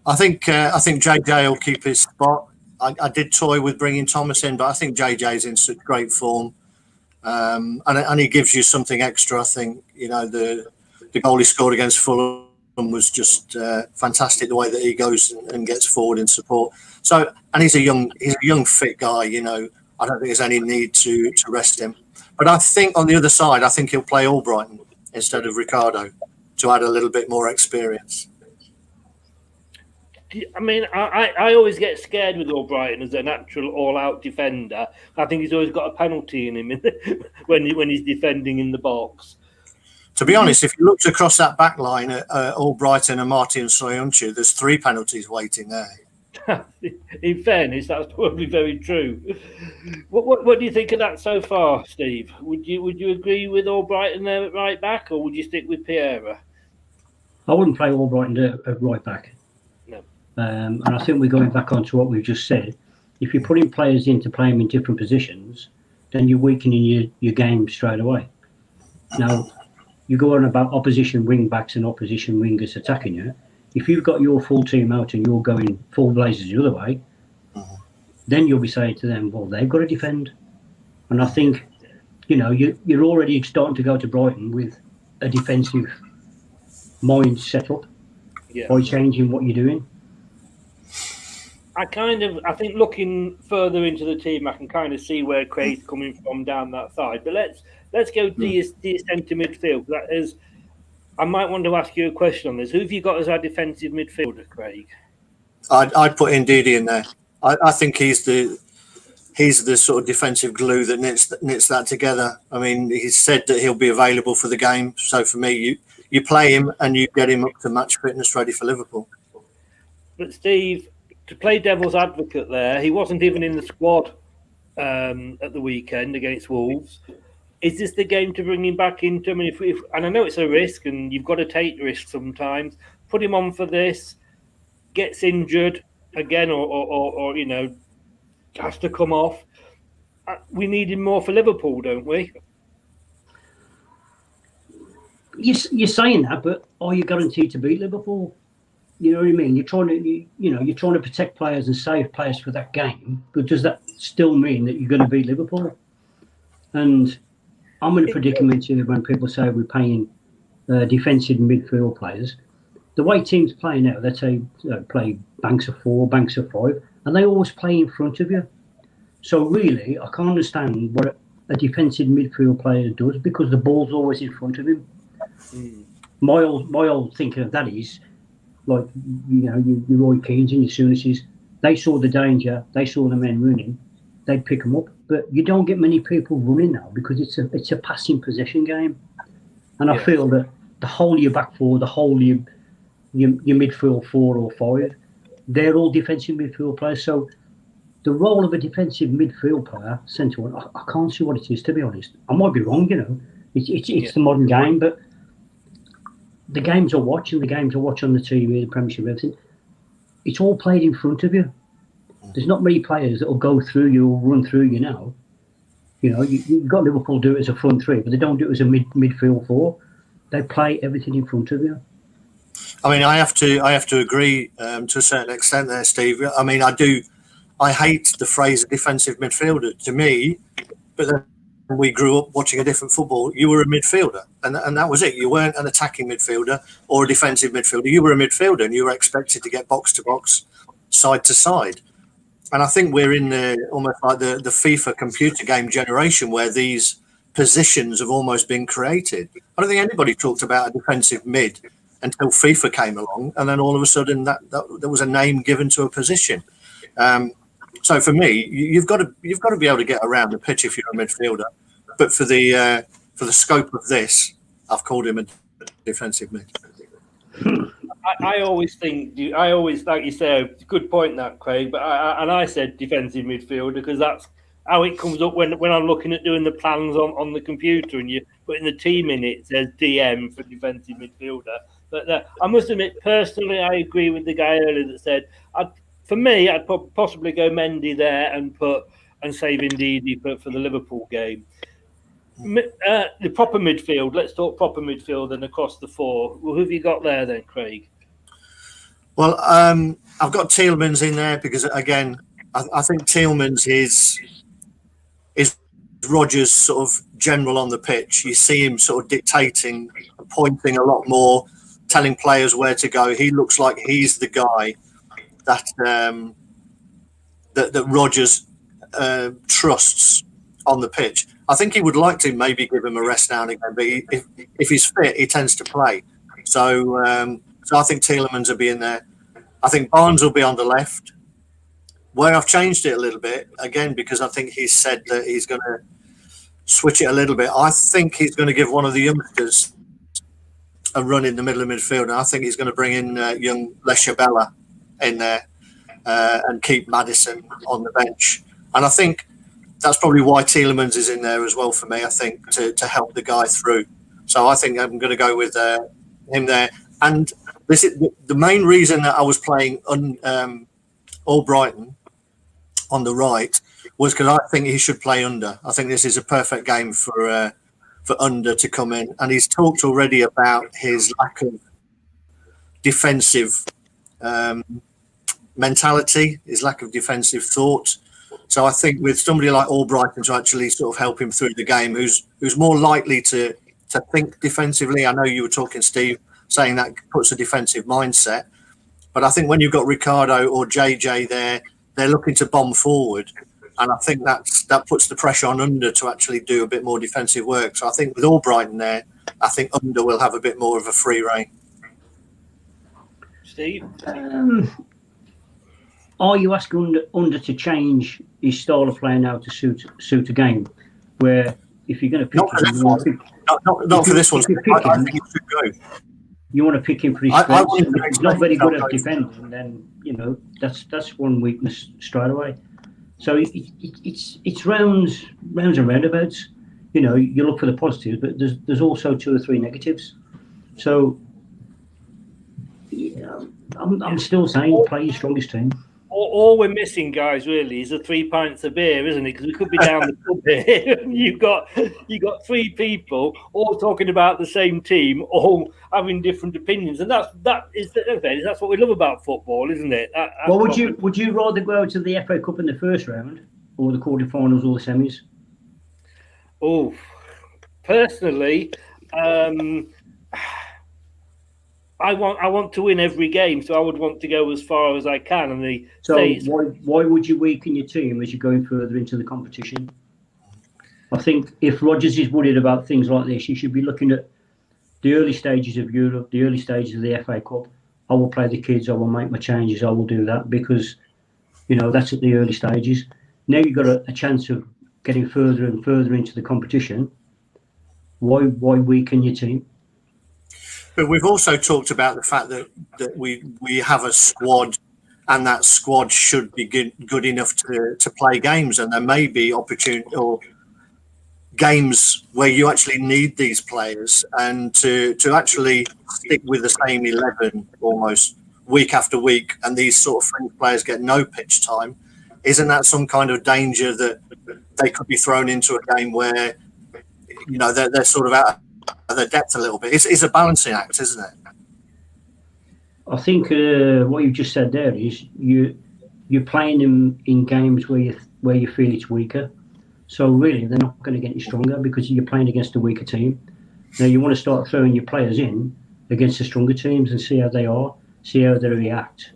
I think JJ will keep his spot. I did toy with bringing Thomas in, but I think JJ's in such great form, and he gives you something extra. I think the goal he scored against Fulham was just fantastic. The way that he goes and gets forward in support. So, and he's a young fit guy. I don't think there's any need to rest him. But I think on the other side, I think he'll play all Brighton. instead of Ricardo to add a little bit more experience. I mean, I always get scared with Brighton as a natural all-out defender. I think he's always got a penalty in him when he's defending in the box. To be honest, if you looked across that back line at Brighton and Martin Soyuncu, there's 3 penalties waiting there. In fairness, that's probably very true. What do you think of that so far, Steve? Would you agree with Brighton there at right back, or would you stick with Pereira? I wouldn't play Brighton at right back. No. And I think we're going back onto what we've just said. If you're putting players in to play them in different positions, then you're weakening your game straight away. Now, you go on about opposition wing backs and opposition wingers attacking you. If you've got your full team out and you're going full blazes the other way, then you'll be saying to them, well, they've got to defend. And I think, you're already starting to go to Brighton with a defensive mind set up by changing what you're doing. I think looking further into the team, I can kind of see where Craig's coming from down that side. But let's go to your centre midfield. That is, I might want to ask you a question on this. Who have you got as our defensive midfielder, Craig? I'd put Ndidi in there. I think he's the sort of defensive glue that knits that together. I mean, he's said that he'll be available for the game. So for me, you play him and you get him up to match fitness ready for Liverpool. But Steve, to play devil's advocate there, he wasn't even in the squad at the weekend against Wolves. Is this the game to bring him back into? I mean, and I know it's a risk, and you've got to take risks sometimes. Put him on for this, gets injured again, or has to come off. We need him more for Liverpool, don't we? You're saying that, but are you guaranteed to beat Liverpool? You know what I mean? You're trying to protect players and save players for that game, but does that still mean that you're going to beat Liverpool? And I'm in a predicament here when people say we're paying defensive midfield players. The way teams play now, let's say play banks of 4, banks of 5, and they always play in front of you. So really, I can't understand what a defensive midfield player does because the ball's always in front of him. My old thinking of that is, like, your Roy Keanes and your Sounises, they saw the danger, they saw the men running, they'd pick them up. But you don't get many people running now because it's a passing possession game. And I feel that the whole of your back four, the whole of your midfield 4 or 5, they're all defensive midfield players. So the role of a defensive midfield player, centre one, I can't see what it is, to be honest. I might be wrong, It's the modern game, but the games I watch on the TV, the Premiership, everything, it's all played in front of you. There's not many players that will go through you or run through you now. You've got Liverpool do it as a front 3, but they don't do it as a midfield 4. They play everything in front of you. I mean, I have to agree to a certain extent there, Steve. I mean, I hate the phrase defensive midfielder. To me, but then we grew up watching a different football. You were a midfielder, and that was it. You weren't an attacking midfielder or a defensive midfielder. You were a midfielder, and you were expected to get box to box, side to side. And I think we're in almost like the FIFA computer game generation where these positions have almost been created. I don't think anybody talked about a defensive mid until FIFA came along, and then all of a sudden that there was a name given to a position. So for me, you've got to be able to get around the pitch if you're a midfielder. But for the scope of this, I've called him a defensive mid. I always, like you say, good point that, Craig. But I said defensive midfielder because that's how it comes up when I'm looking at doing the plans on the computer, and you're putting the team in it says DM for defensive midfielder. But I must admit, personally, I agree with the guy earlier that said, for me, I'd possibly go Mendy there and save Ndidi for the Liverpool game. The proper midfield. Let's talk proper midfield and across the 4. Well, who have you got there then, Craig? Well, I've got Tielemans in there because, again, I think Tielemans is Rodgers' sort of general on the pitch. You see him sort of dictating, pointing a lot more, telling players where to go. He looks like he's the guy that Rodgers trusts on the pitch. I think he would like to maybe give him a rest now and again, but if he's fit, he tends to play. So I think Tielemans will be in there. I think Barnes will be on the left. Where I've changed it a little bit, again, because I think he's said that he's going to switch it a little bit. I think he's going to give one of the youngsters a run in the middle of midfield, and I think he's going to bring in young Leicester in there and keep Maddison on the bench. And I think that's probably why Tielemans is in there as well for me, I think, to help the guy through. So I think I'm going to go with him there. And this is the main reason that I was playing all Brighton on the right was because I think he should play Under. I think this is a perfect game for Under to come in. And he's talked already about his lack of defensive mentality, his lack of defensive thought. So I think with somebody like Albrighton to actually sort of help him through the game, who's more likely to think defensively. I know you were talking, Steve, saying that puts a defensive mindset. But I think when you've got Ricardo or JJ there, they're looking to bomb forward. And I think that puts the pressure on Under to actually do a bit more defensive work. So I think with Albrighton there, I think Under will have a bit more of a free rein. Steve? Are you asking Under to change his style of play now to suit a game? Where if you're going to pick not for this one, not for this one. I think he should go. You want to pick him for his strengths. If he's not very good at defending, then that's one weakness straight away. So it's rounds and roundabouts. You look for the positives, but there's also 2 or 3 negatives. So I'm still saying play your strongest team. All we're missing, guys, really, is 3 pints of beer, isn't it? Because we could be down the pub here. You got 3 people all talking about the same team, all having different opinions, and that's what we love about football, isn't it? Well, would you rather go to the FA Cup in the first round, or the quarterfinals, or the semis? Oh, personally, I want to win every game, so I would want to go as far as I can. And why would you weaken your team as you're going further into the competition? I think if Rodgers is worried about things like this, you should be looking at the early stages of Europe, the early stages of the FA Cup. I will play the kids. I will make my changes. I will do that because, that's at the early stages. Now you've got a chance of getting further and further into the competition. Why weaken your team? But we've also talked about the fact that we have a squad, and that squad should be good enough to play games. And there may be opportunity or games where you actually need these players, and to actually stick with the same 11 almost week after week, and these sort of fringe players get no pitch time. Isn't that some kind of danger that they could be thrown into a game where they're sort of out of their depth a little bit? It's a balancing act, isn't it? I think what you've just said there is you're playing them in games where you feel it's weaker. So really, they're not going to get any stronger because you're playing against a weaker team. Now you want to start throwing your players in against the stronger teams and see how they are, see how they react.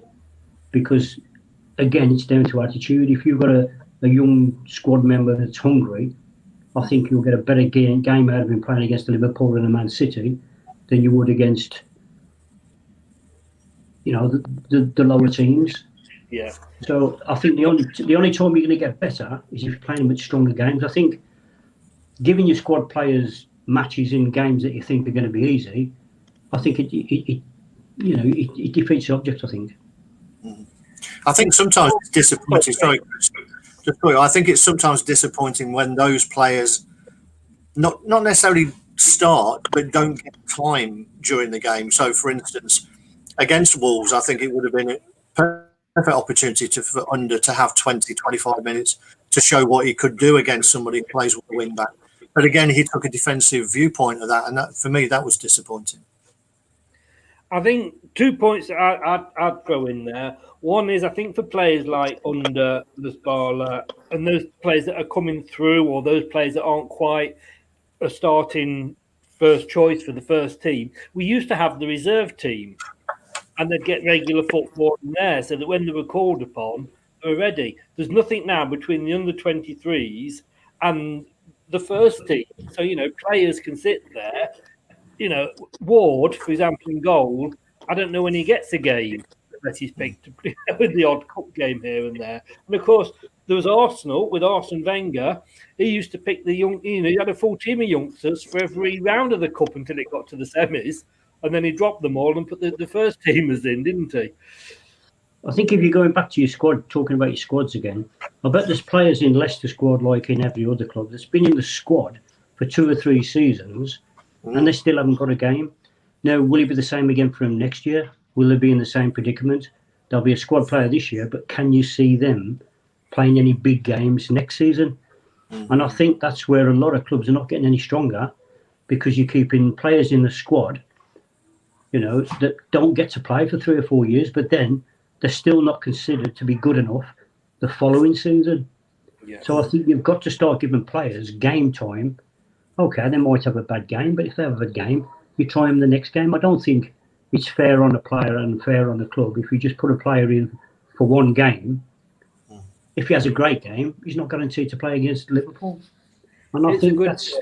Because again, it's down to attitude. If you've got a young squad member that's hungry, I think you'll get a better game out of him playing against Liverpool and a Man City than you would against, the lower teams. Yeah. So I think the only time you're going to get better is if you're playing with stronger games. I think giving your squad players matches in games that you think are going to be easy, I think it defeats the object. I think sometimes it's disappointing. Sorry, I think it's sometimes disappointing when those players not necessarily start, but don't get time during the game. So, for instance, against Wolves, I think it would have been a perfect opportunity for Under to have 20, 25 minutes to show what he could do against somebody who plays with a wing back. But again, he took a defensive viewpoint of that, and that, for me, that was disappointing. I think 2 points that I'd throw in there. One is, I think for players like Under, Lasbala, and those players that are coming through, or those players that aren't quite a starting first choice for the first team, we used to have the reserve team, and they'd get regular football in there, so that when they were called upon, they were ready. There's nothing now between the under-23s and the first team. So, players can sit there. Ward, for example, in goal, I don't know when he gets a game unless he's picked with the odd cup game here and there. And of course, there was Arsenal with Arsene Wenger. He used to pick the young, he had a full team of youngsters for every round of the cup until it got to the semis. And then he dropped them all and put the first teamers in, didn't he? I think if you're going back to your squad, talking about your squads again, I bet there's players in Leicester squad, like in every other club, that's been in the squad for 2 or 3 seasons and they still haven't got a game. Now, will it be the same again for them next year? Will they be in the same predicament? There'll be a squad player this year, but can you see them playing any big games next season? And I think that's where a lot of clubs are not getting any stronger, because you're keeping players in the squad, that don't get to play for 3 or 4 years, but then they're still not considered to be good enough the following season. Yeah. So I think you've got to start giving players game time. Okay, they might have a bad game, but if they have a bad game, you try them the next game. I don't think it's fair on a player and fair on the club if you just put a player in for one game. If he has a great game, he's not guaranteed to play against Liverpool. And I think that's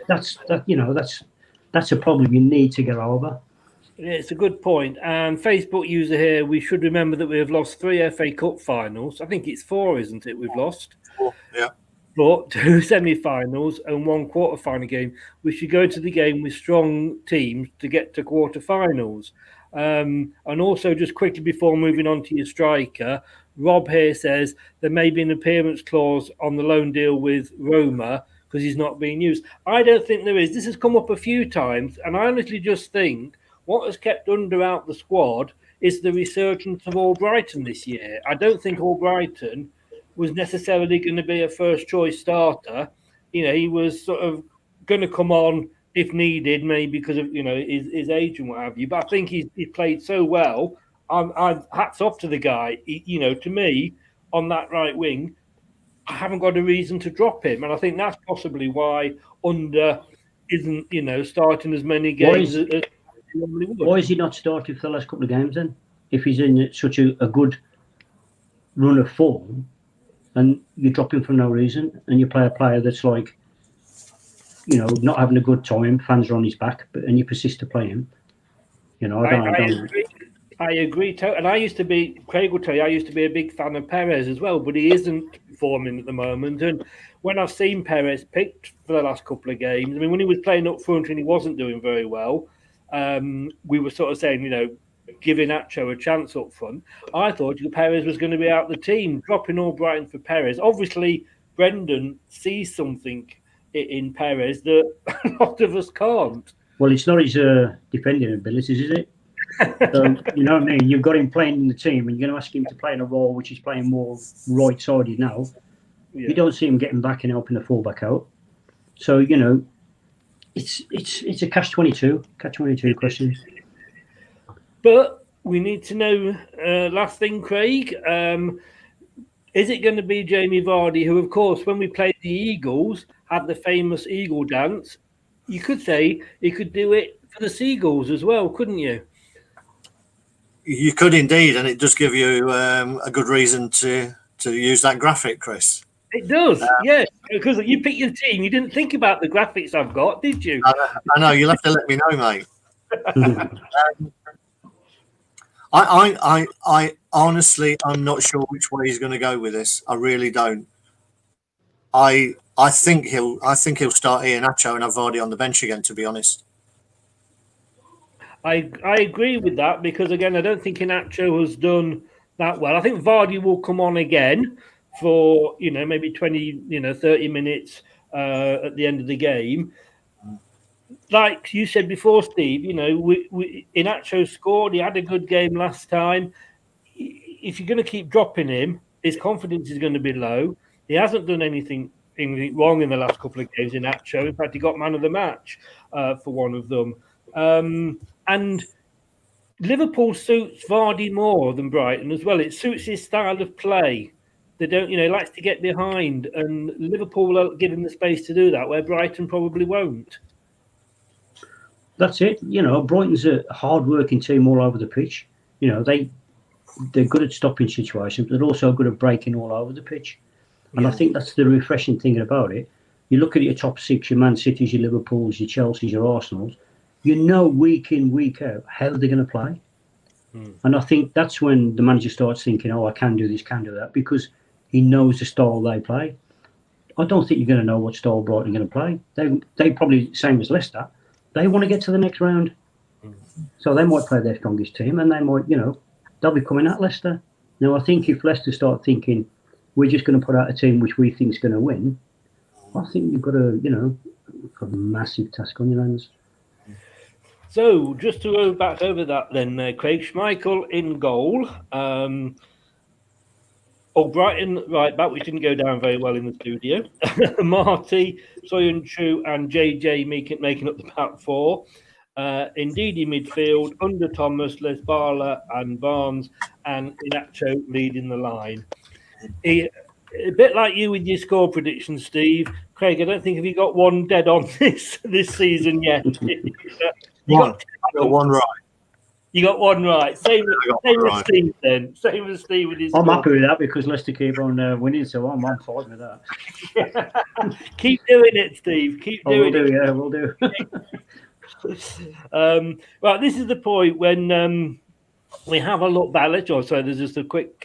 a problem you need to get over. Yeah, it's a good point. And Facebook user here, we should remember that we have lost 3 FA Cup finals. I think it's 4, isn't it? We've lost. 4, yeah. But 2 semi-finals and 1 quarter-final game. We should go to the game with strong teams to get to quarter-finals. And also, just quickly before moving on to your striker, Rob here says there may be an appearance clause on the loan deal with Roma because he's not being used. I don't think there is. This has come up a few times, and I honestly just think what has kept Under out the squad is the resurgence of Brighton this year. I don't think Brighton was necessarily going to be a first-choice starter. He was sort of going to come on if needed, maybe because of his age and what have you. But I think he played so well. I'm hats off to the guy. To me, on that right wing, I haven't got a reason to drop him, and I think that's possibly why Under isn't starting as many games as he normally would. Why is he not started for the last couple of games then? If he's in such a good run of form, and you drop him for no reason, and you play a player that's like, not having a good time, fans are on his back, and you persist to play him. I agree. And I used to be, Craig will tell you, I used to be a big fan of Perez as well, but he isn't performing at the moment. And when I've seen Perez picked for the last couple of games, I mean, when he was playing up front and he wasn't doing very well, we were sort of saying, giving Nacho a chance up front. I thought Perez was going to be out the team, dropping Brighton for Perez. Obviously, Brendan sees something in Perez that a lot of us can't. Well, it's not his defending abilities, is it? So, you know what I mean? You've got him playing in the team and you're going to ask him to play in a role which is playing more right-sided now. Yeah. You don't see him getting back and helping the fullback out. So, it's a catch-22 question. But we need to know, last thing, Craig, is it going to be Jamie Vardy, who, of course, when we played the Eagles, had the famous Eagle dance? You could say he could do it for the Seagulls as well, couldn't you? You could indeed, and it does give you a good reason to use that graphic, Chris. It does, yes, because you picked your team. You didn't think about the graphics I've got, did you? I know, you'll have to let me know, mate. I honestly, I'm not sure which way he's going to go with this. I really don't. I think he'll start Iheanacho and have Vardy on the bench again, to be honest. I agree with that because, again, I don't think Iheanacho has done that well. I think Vardy will come on again for, maybe 20, 30 minutes at the end of the game. Like you said before, Steve, Iheanacho scored. He had a good game last time. If you're going to keep dropping him, his confidence is going to be low. He hasn't done anything wrong in the last couple of games, Iheanacho. In fact, he got man of the match for one of them. And Liverpool suits Vardy more than Brighton as well. It suits his style of play. They don't, he likes to get behind, and Liverpool will give him the space to do that, where Brighton probably won't. That's it. Brighton's a hard-working team all over the pitch. They're good at stopping situations, but they're also good at breaking all over the pitch. And I think that's the refreshing thing about it. You look at your top six, your Man Cities, your Liverpools, your Chelseas, your Arsenals. You know week in, week out how they're going to play. And I think that's when the manager starts thinking, oh, I can do this, can do that, because he knows the style they play. I don't think you're going to know what style Brighton are going to play. They probably, same as Leicester, they want to get to the next round. So they might play their strongest team and they might, they'll be coming at Leicester. Now, I think if Leicester start thinking, we're just going to put out a team which we think is going to win, I think you've got a massive task on your hands. So, just to go back over that then, Craig Schmeichel in goal. Brighton right back, which didn't go down very well in the studio. Marty, Soyuncu and JJ making up the back four. Ndidi midfield, under Thomas, Lesbala and Barnes, and Inacho leading the line. A bit like you with your score predictions, Steve. Craig, I don't think have you got one dead on this season yet. I got one right. You got one right. Same as Steve then. Same as Steve with his I'm happy with that because Leicester keep on winning, so I'm fine with that. Keep doing it, Steve. Keep doing it. We'll do. Right, this is the point when we have a look back. So there's just a quick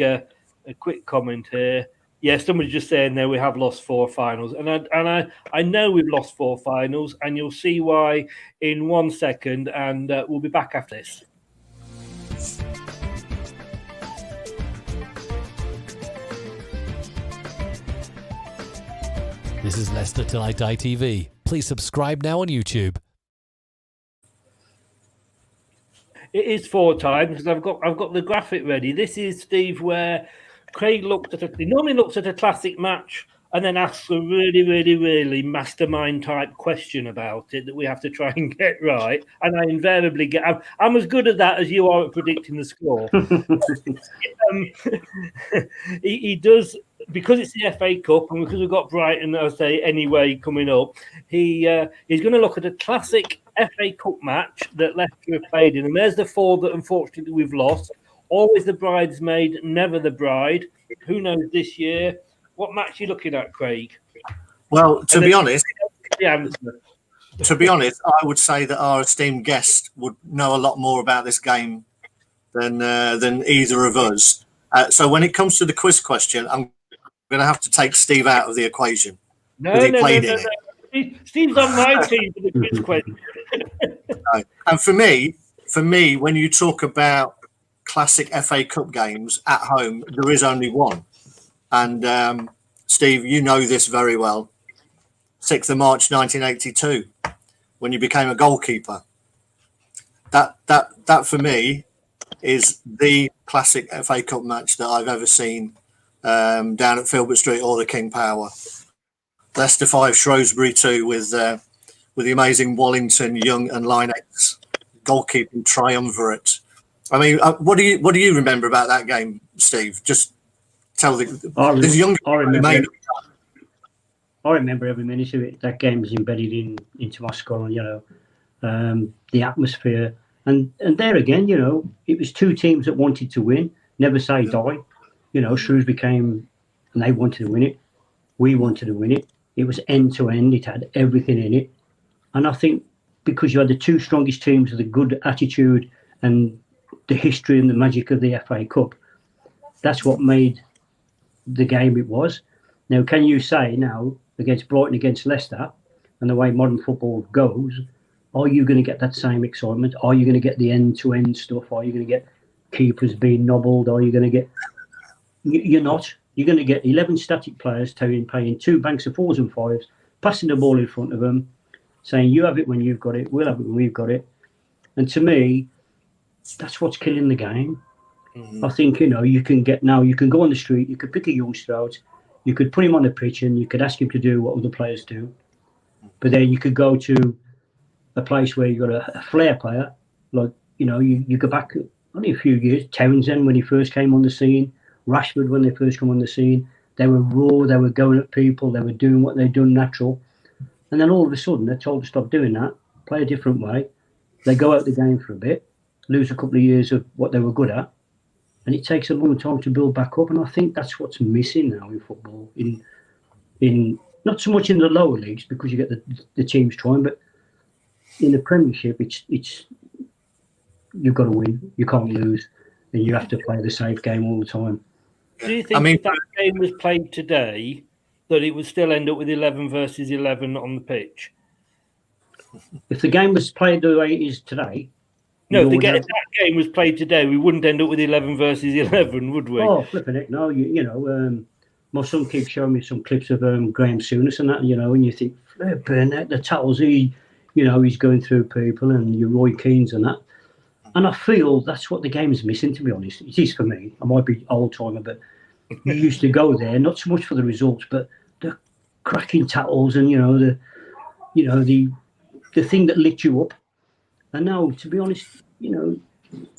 comment here. Yeah, somebody's just saying there we have lost 4 finals, and I know we've lost 4 finals, and you'll see why in 1 second, and we'll be back after this. This is Leicester Till I Die TV. Please subscribe now on YouTube. It is 4 times because I've got the graphic ready. This is, Steve, where Craig he normally looks at a classic match and then asks a really, really, really mastermind type question about it that we have to try and get right. And I invariably get. I'm as good at that as you are at predicting the score. He does, because it's the FA Cup and because we've got Brighton, I'll say anyway coming up. He's going to look at a classic FA Cup match that Leicester have played in, and there's the 4 that unfortunately we've lost. Always the bridesmaid, never the bride. Who knows this year? What match are you looking at, Craig? Well, to be honest, I would say that our esteemed guest would know a lot more about this game than either of us. So when it comes to the quiz question, I'm going to have to take Steve out of the equation. No. Steve's on my team for the quiz question. No. And for me, when you talk about classic FA Cup games at home, there is only one. And Steve, you know this very well. 6th of March 1982, when you became a goalkeeper. That for me is the classic FA Cup match that I've ever seen down at Filbert Street or the King Power. Leicester 5, Shrewsbury 2 with the amazing Wallington, Young and Lynex goalkeeping triumvirate. I mean, what do you remember about that game, Steve? Just tell there's young. I remember every minute of it. That game was embedded into my skull, and the atmosphere, and there again, it was 2 teams that wanted to win. Never say die. Shrewsbury came and they wanted to win it. We wanted to win it. It was end to end. It had everything in it, and I think because you had the 2 strongest teams with a good attitude and the history and the magic of the FA Cup, that's what made the game it was. Now, can you say now against Brighton, against Leicester, and the way modern football goes, are you going to get that same excitement? Are you going to get the end-to-end stuff? Are you going to get keepers being nobbled? Are you going to get... You're not. You're going to get 11 static players playing 2 banks of 4s and 5s, passing the ball in front of them, saying, you have it when you've got it, we'll have it when we've got it. And to me, that's what's killing the game. I think, you can go on the street, you could pick a youngster out, you could put him on the pitch and you could ask him to do what other players do. But then you could go to a place where you've got a flair player, like, you go back only a few years, Townsend when he first came on the scene, Rashford when they first come on the scene, they were raw, they were going at people, they were doing what they'd done natural. And then all of a sudden they're told to stop doing that, play a different way. They go out the game for a bit, lose a couple of years of what they were good at, and it takes a long time to build back up. And I think that's what's missing now in football, in not so much in the lower leagues because you get the teams trying, but in the Premiership, it's you've got to win. You can't lose, and you have to play the safe game all the time. Do you think if that game was played today, that it would still end up with 11 versus 11 on the pitch? If the game was played the way it is today, no, if that game was played today, we wouldn't end up with 11 versus 11, would we? Oh, flipping it! No, you know, my son keeps showing me some clips of Graham Souness and that, you know, and you think, flipping it, the tattles he's going through people, and your Roy Keanes and that. And I feel that's what the game's missing, to be honest. It is for me. I might be old-timer, but you used to go there, not so much for the results, but the cracking tackles and, the thing that lit you up. And now, to be honest, you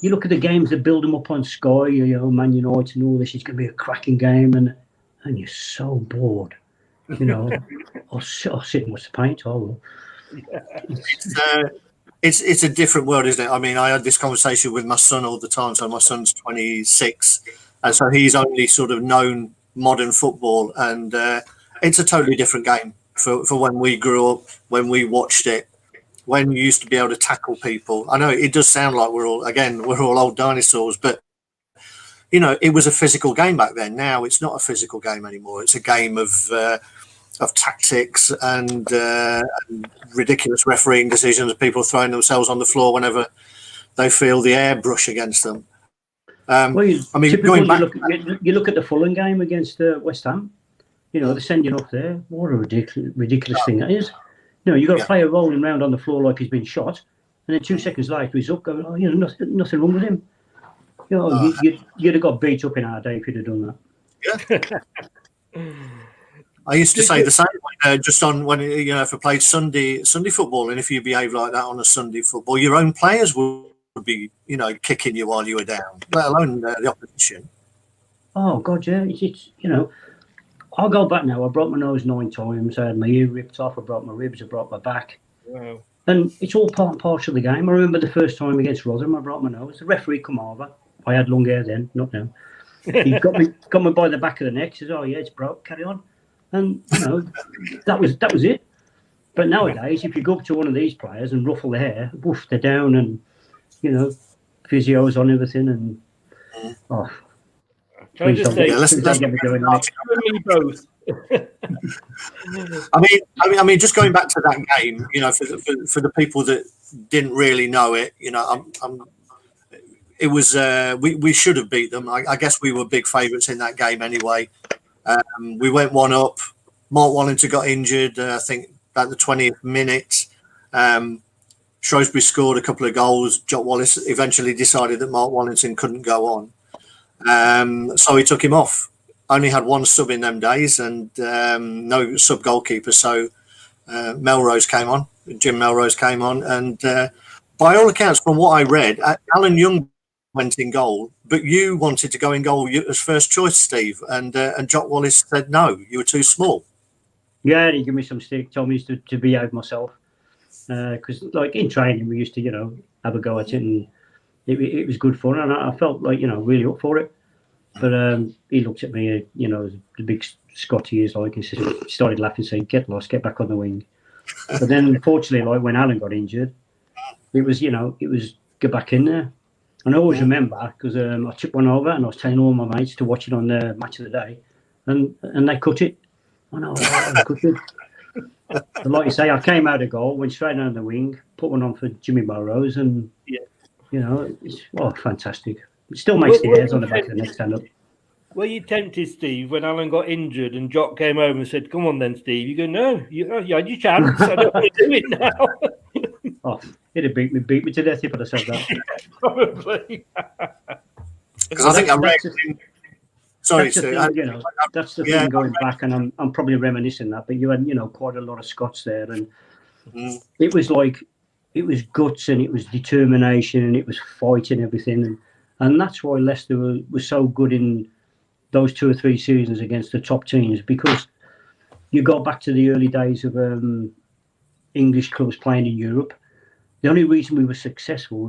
look at the games that build them up on Sky, Man United and all this, it's going to be a cracking game, and you're so bored. I'll sit and watch the paint. It's a different world, isn't it? I mean, I had this conversation with my son all the time. So my son's 26, and so he's only sort of known modern football, and it's a totally different game for when we grew up, when we watched it, when you used to be able to tackle people. I know it does sound like we're all old dinosaurs, but it was a physical game back then. Now it's not a physical game anymore. It's a game of tactics and ridiculous refereeing decisions, people throwing themselves on the floor whenever they feel the air brush against them. Going back, you look at the Fulham game against West Ham. They send you up there. What a ridiculous thing that is. You've got a player rolling around on the floor like he's been shot, and then 2 seconds later he's up going, nothing wrong with him. You'd have got beat up in our day if you'd have done that. Yeah. I used to say the same way, just on when if I played Sunday football, and if you behave like that on a Sunday football, your own players would be kicking you while you were down, let alone the opposition. Oh God, yeah, it's I'll go back now. I broke my nose 9 times. I had my ear ripped off. I broke my ribs. I broke my back. Wow. And it's all part and parcel of the game. I remember the first time against Rotherham, I broke my nose. The referee come over. I had long hair then, not now. He got me by the back of the neck. Says, "Oh yeah, it's broke. Carry on." And that was it. But nowadays, if you go up to one of these players and ruffle their hair, woof, they're down, and physios on everything, and Can I just say, let's both. I mean, just going back to that game, for the people that didn't really know it, it was we should have beat them. I guess we were big favourites in that game anyway. We went 1-up. Mark Wallington got injured, I think, about the 20th minute. Shrewsbury scored a couple of goals. Jock Wallace eventually decided that Mark Wallington couldn't go on. So he took him off. Only had one sub in them days and no sub goalkeeper. So Melrose came on. Jim Melrose came on. And by all accounts, from what I read, Alan Young went in goal, but you wanted to go in goal as first choice, Steve, and Jock Wallace said no, you were too small. Yeah, he gave me some stick, told me to behave myself, because like in training we used to have a go at it, and it was good fun, and I felt like really up for it. But he looked at me, the big Scot he is, like, he started laughing, saying, "Get lost, get back on the wing." But then unfortunately, like when Alan got injured, it was get back in there. And I always remember, because I took one over and I was telling all my mates to watch it on the Match of the Day, and they cut it. I know, I cut it. But like you say, I came out of goal, went straight down the wing, put one on for Jimmy Melrose, and it's fantastic. It still makes the hairs on the back of the neck stand up. Were you tempted, Steve, when Alan got injured and Jock came over and said, "Come on then, Steve"? You go, "No, you had your chance. I don't want to do it now." He'd have beat me to death if I'd have said that. Probably. Because I think I read. Sorry, that's the thing going back, and I'm probably reminiscing that. But you had quite a lot of Scots there, and it was guts, and it was determination, and it was fighting everything, and that's why Leicester was so good in those 2 or 3 seasons against the top teams, because you go back to the early days of English clubs playing in Europe. The only reason we were successful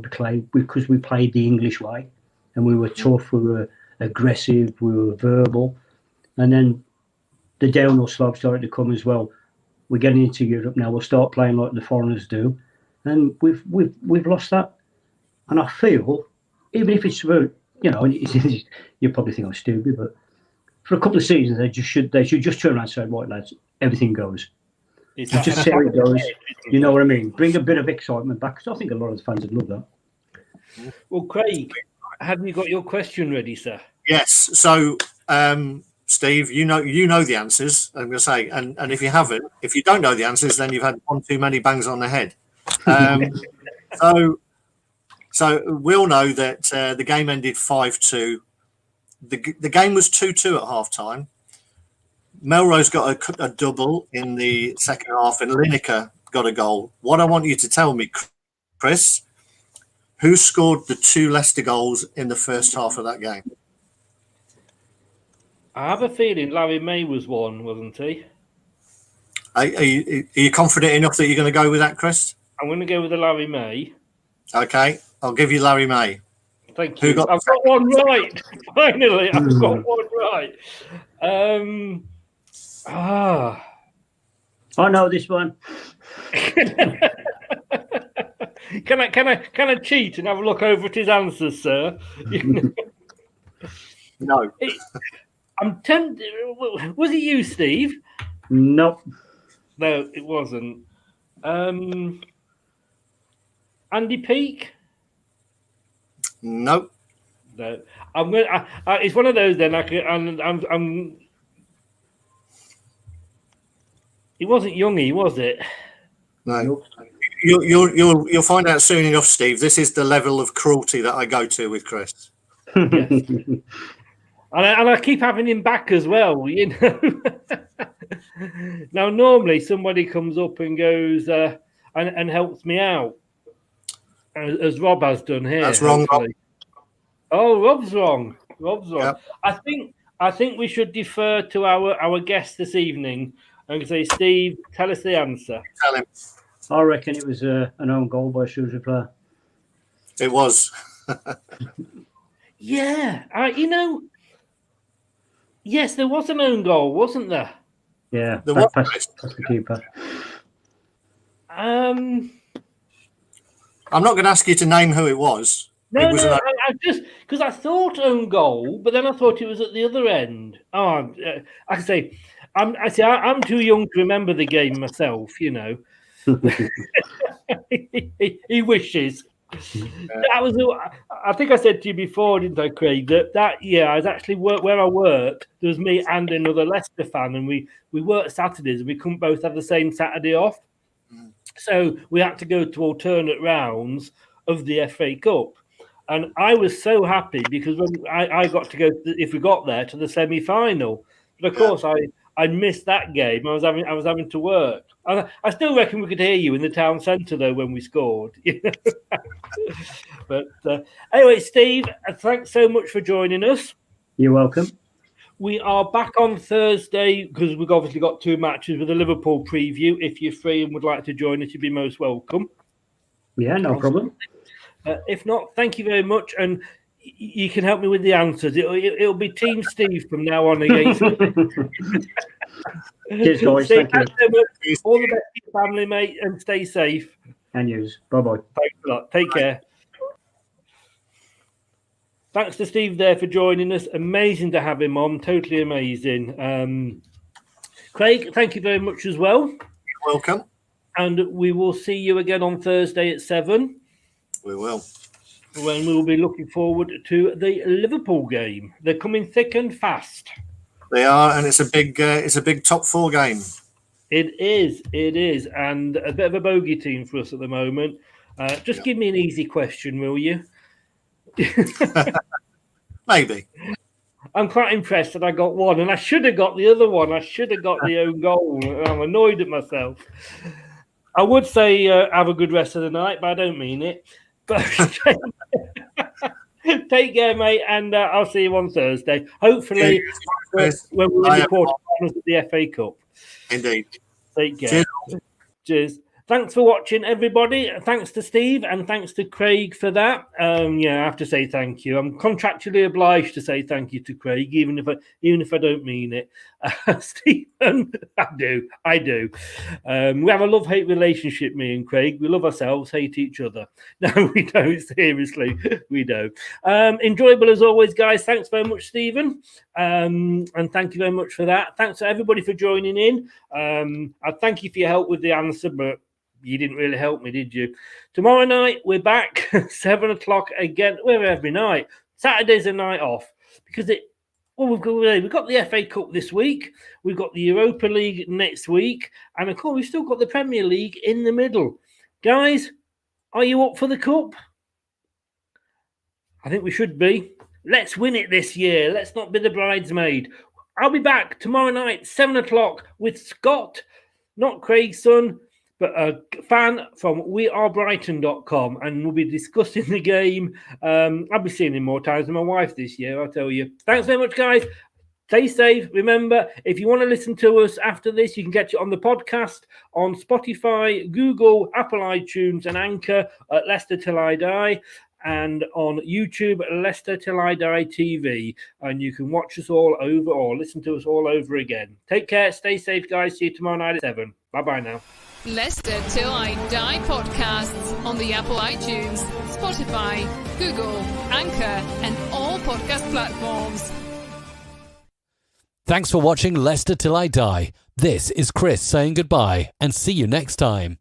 because we played the English way, and we were tough, we were aggressive, we were verbal, and then the downhill slopes starting to come as well. We're getting into Europe now. We'll start playing like the foreigners do, and we've lost that. And I feel, even if it's you know, you probably think I'm stupid, but for a couple of seasons they should just turn around and say, right, lads, everything goes. Just see how it goes. You know what I mean? Bring a bit of excitement back, because I think a lot of the fans would love that. Well, Craig, have you got your question ready, sir? Yes. So, Steve, you know the answers. I'm going to say, and if you don't know the answers, then you've had one too many bangs on the head. So we'll know that the game ended 5-2. The game was 2-2 at half time. Melrose got a double in the second half, and Lineker got a goal. What I want you to tell me, Chris, who scored the 2 Leicester goals in the first half of that game? I have a feeling Larry May was one, wasn't he? Are you confident enough that you're going to go with that, Chris? I'm going to go with the Larry May. Okay, I'll give you Larry May. Thank you. I've got one right. Finally, I've got one right. I know this one. Can I cheat and have a look over at his answers, sir? No. I'm tempted. Was it you, Steve? Nope. No, it wasn't. Andy Peake? Nope. No. I'm going. It's one of those. Then I'm. He wasn't Youngie, was it? No. You'll find out soon enough, Steve. This is the level of cruelty that I go to with Chris. Yes. And I keep having him back as well, you know. Now, normally somebody comes up and goes and helps me out, as Rob has done here. That's wrong, Rob. Oh, Rob's wrong. Yep. I think we should defer to our guest this evening and say, Steve, tell us the answer. Tell him. I reckon it was an own goal by a Shrewsbury player. It was. Yeah, yes, there was an own goal, wasn't there? Yeah, past the keeper. I'm not going to ask you to name who it was. No, I just because I thought own goal, but then I thought it was at the other end. Oh, I say, I'm too young to remember the game myself. You know, he wishes. That was. I think I said to you before, didn't I, Craig? That year I was actually where I worked. There was me and another Leicester fan, and we worked Saturdays, and we couldn't both have the same Saturday off. So we had to go to alternate rounds of the FA Cup. And I was so happy because when I got to go, if we got there, to the semi-final. But of course, I missed that game. I was having to work. I still reckon we could hear you in the town centre though when we scored. But anyway, Steve, thanks so much for joining us. You're welcome. We are back on Thursday because we've obviously got 2 matches with a Liverpool preview. If you're free and would like to join us, you'd be most welcome. Yeah, no problem. If not, thank you very much, and you can help me with the answers. It'll be Team Steve from now on again. Cheers, guys. Steve, thank you. So much. All the best to your family, mate, and stay safe. And yous. Bye-bye. Thanks a lot. Take care. Thanks to Steve there for joining us. Amazing to have him on. Totally amazing. Craig, thank you very much as well. You're welcome. And we will see you again on Thursday at 7. We will. When we will be looking forward to the Liverpool game. They're coming thick and fast. They are, and it's a big top 4 game. It is, and a bit of a bogey team for us at the moment. Just give me an easy question, will you? Maybe. I'm quite impressed that I got one, and I should have got the other one. I should have got the own goal. I'm annoyed at myself. I would say have a good rest of the night, but I don't mean it. But take care, mate, and I'll see you on Thursday. Hopefully, when we're in the quarterfinals of the FA Cup. Indeed. Take care. Cheers. Thanks for watching, everybody. Thanks to Steve and thanks to Craig for that. Yeah, I have to say thank you. I'm contractually obliged to say thank you to Craig, even if I don't mean it. Stephen, I do. We have a love-hate relationship, me and Craig. We love ourselves, hate each other. No, we don't. Seriously, we don't. Enjoyable as always, guys. Thanks very much, Stephen. And thank you very much for that. Thanks to everybody for joining in. I thank you for your help with the answer, but you didn't really help me, did you? Tomorrow night, we're back, 7 o'clock again. We're every night. Saturday's a night off because we've got the FA Cup this week. We've got the Europa League next week. And, of course, we've still got the Premier League in the middle. Guys, are you up for the Cup? I think we should be. Let's win it this year. Let's not be the bridesmaid. I'll be back tomorrow night, 7 o'clock, with Scott, not Craig's son, but a fan from wearebrighton.com, and we'll be discussing the game. I'll be seeing him more times than my wife this year, I'll tell you. Thanks very much, guys. Stay safe. Remember, if you want to listen to us after this, you can get it on the podcast on Spotify, Google, Apple iTunes, and Anchor at Leicester Till I Die, and on YouTube, Leicester Till I Die TV. And you can watch us all over or listen to us all over again. Take care. Stay safe, guys. See you tomorrow night at 7. Bye-bye now. Leicester Till I Die podcasts on the Apple iTunes, Spotify, Google, Anchor, and all podcast platforms. Thanks for watching Leicester Till I Die. This is Chris saying goodbye and see you next time.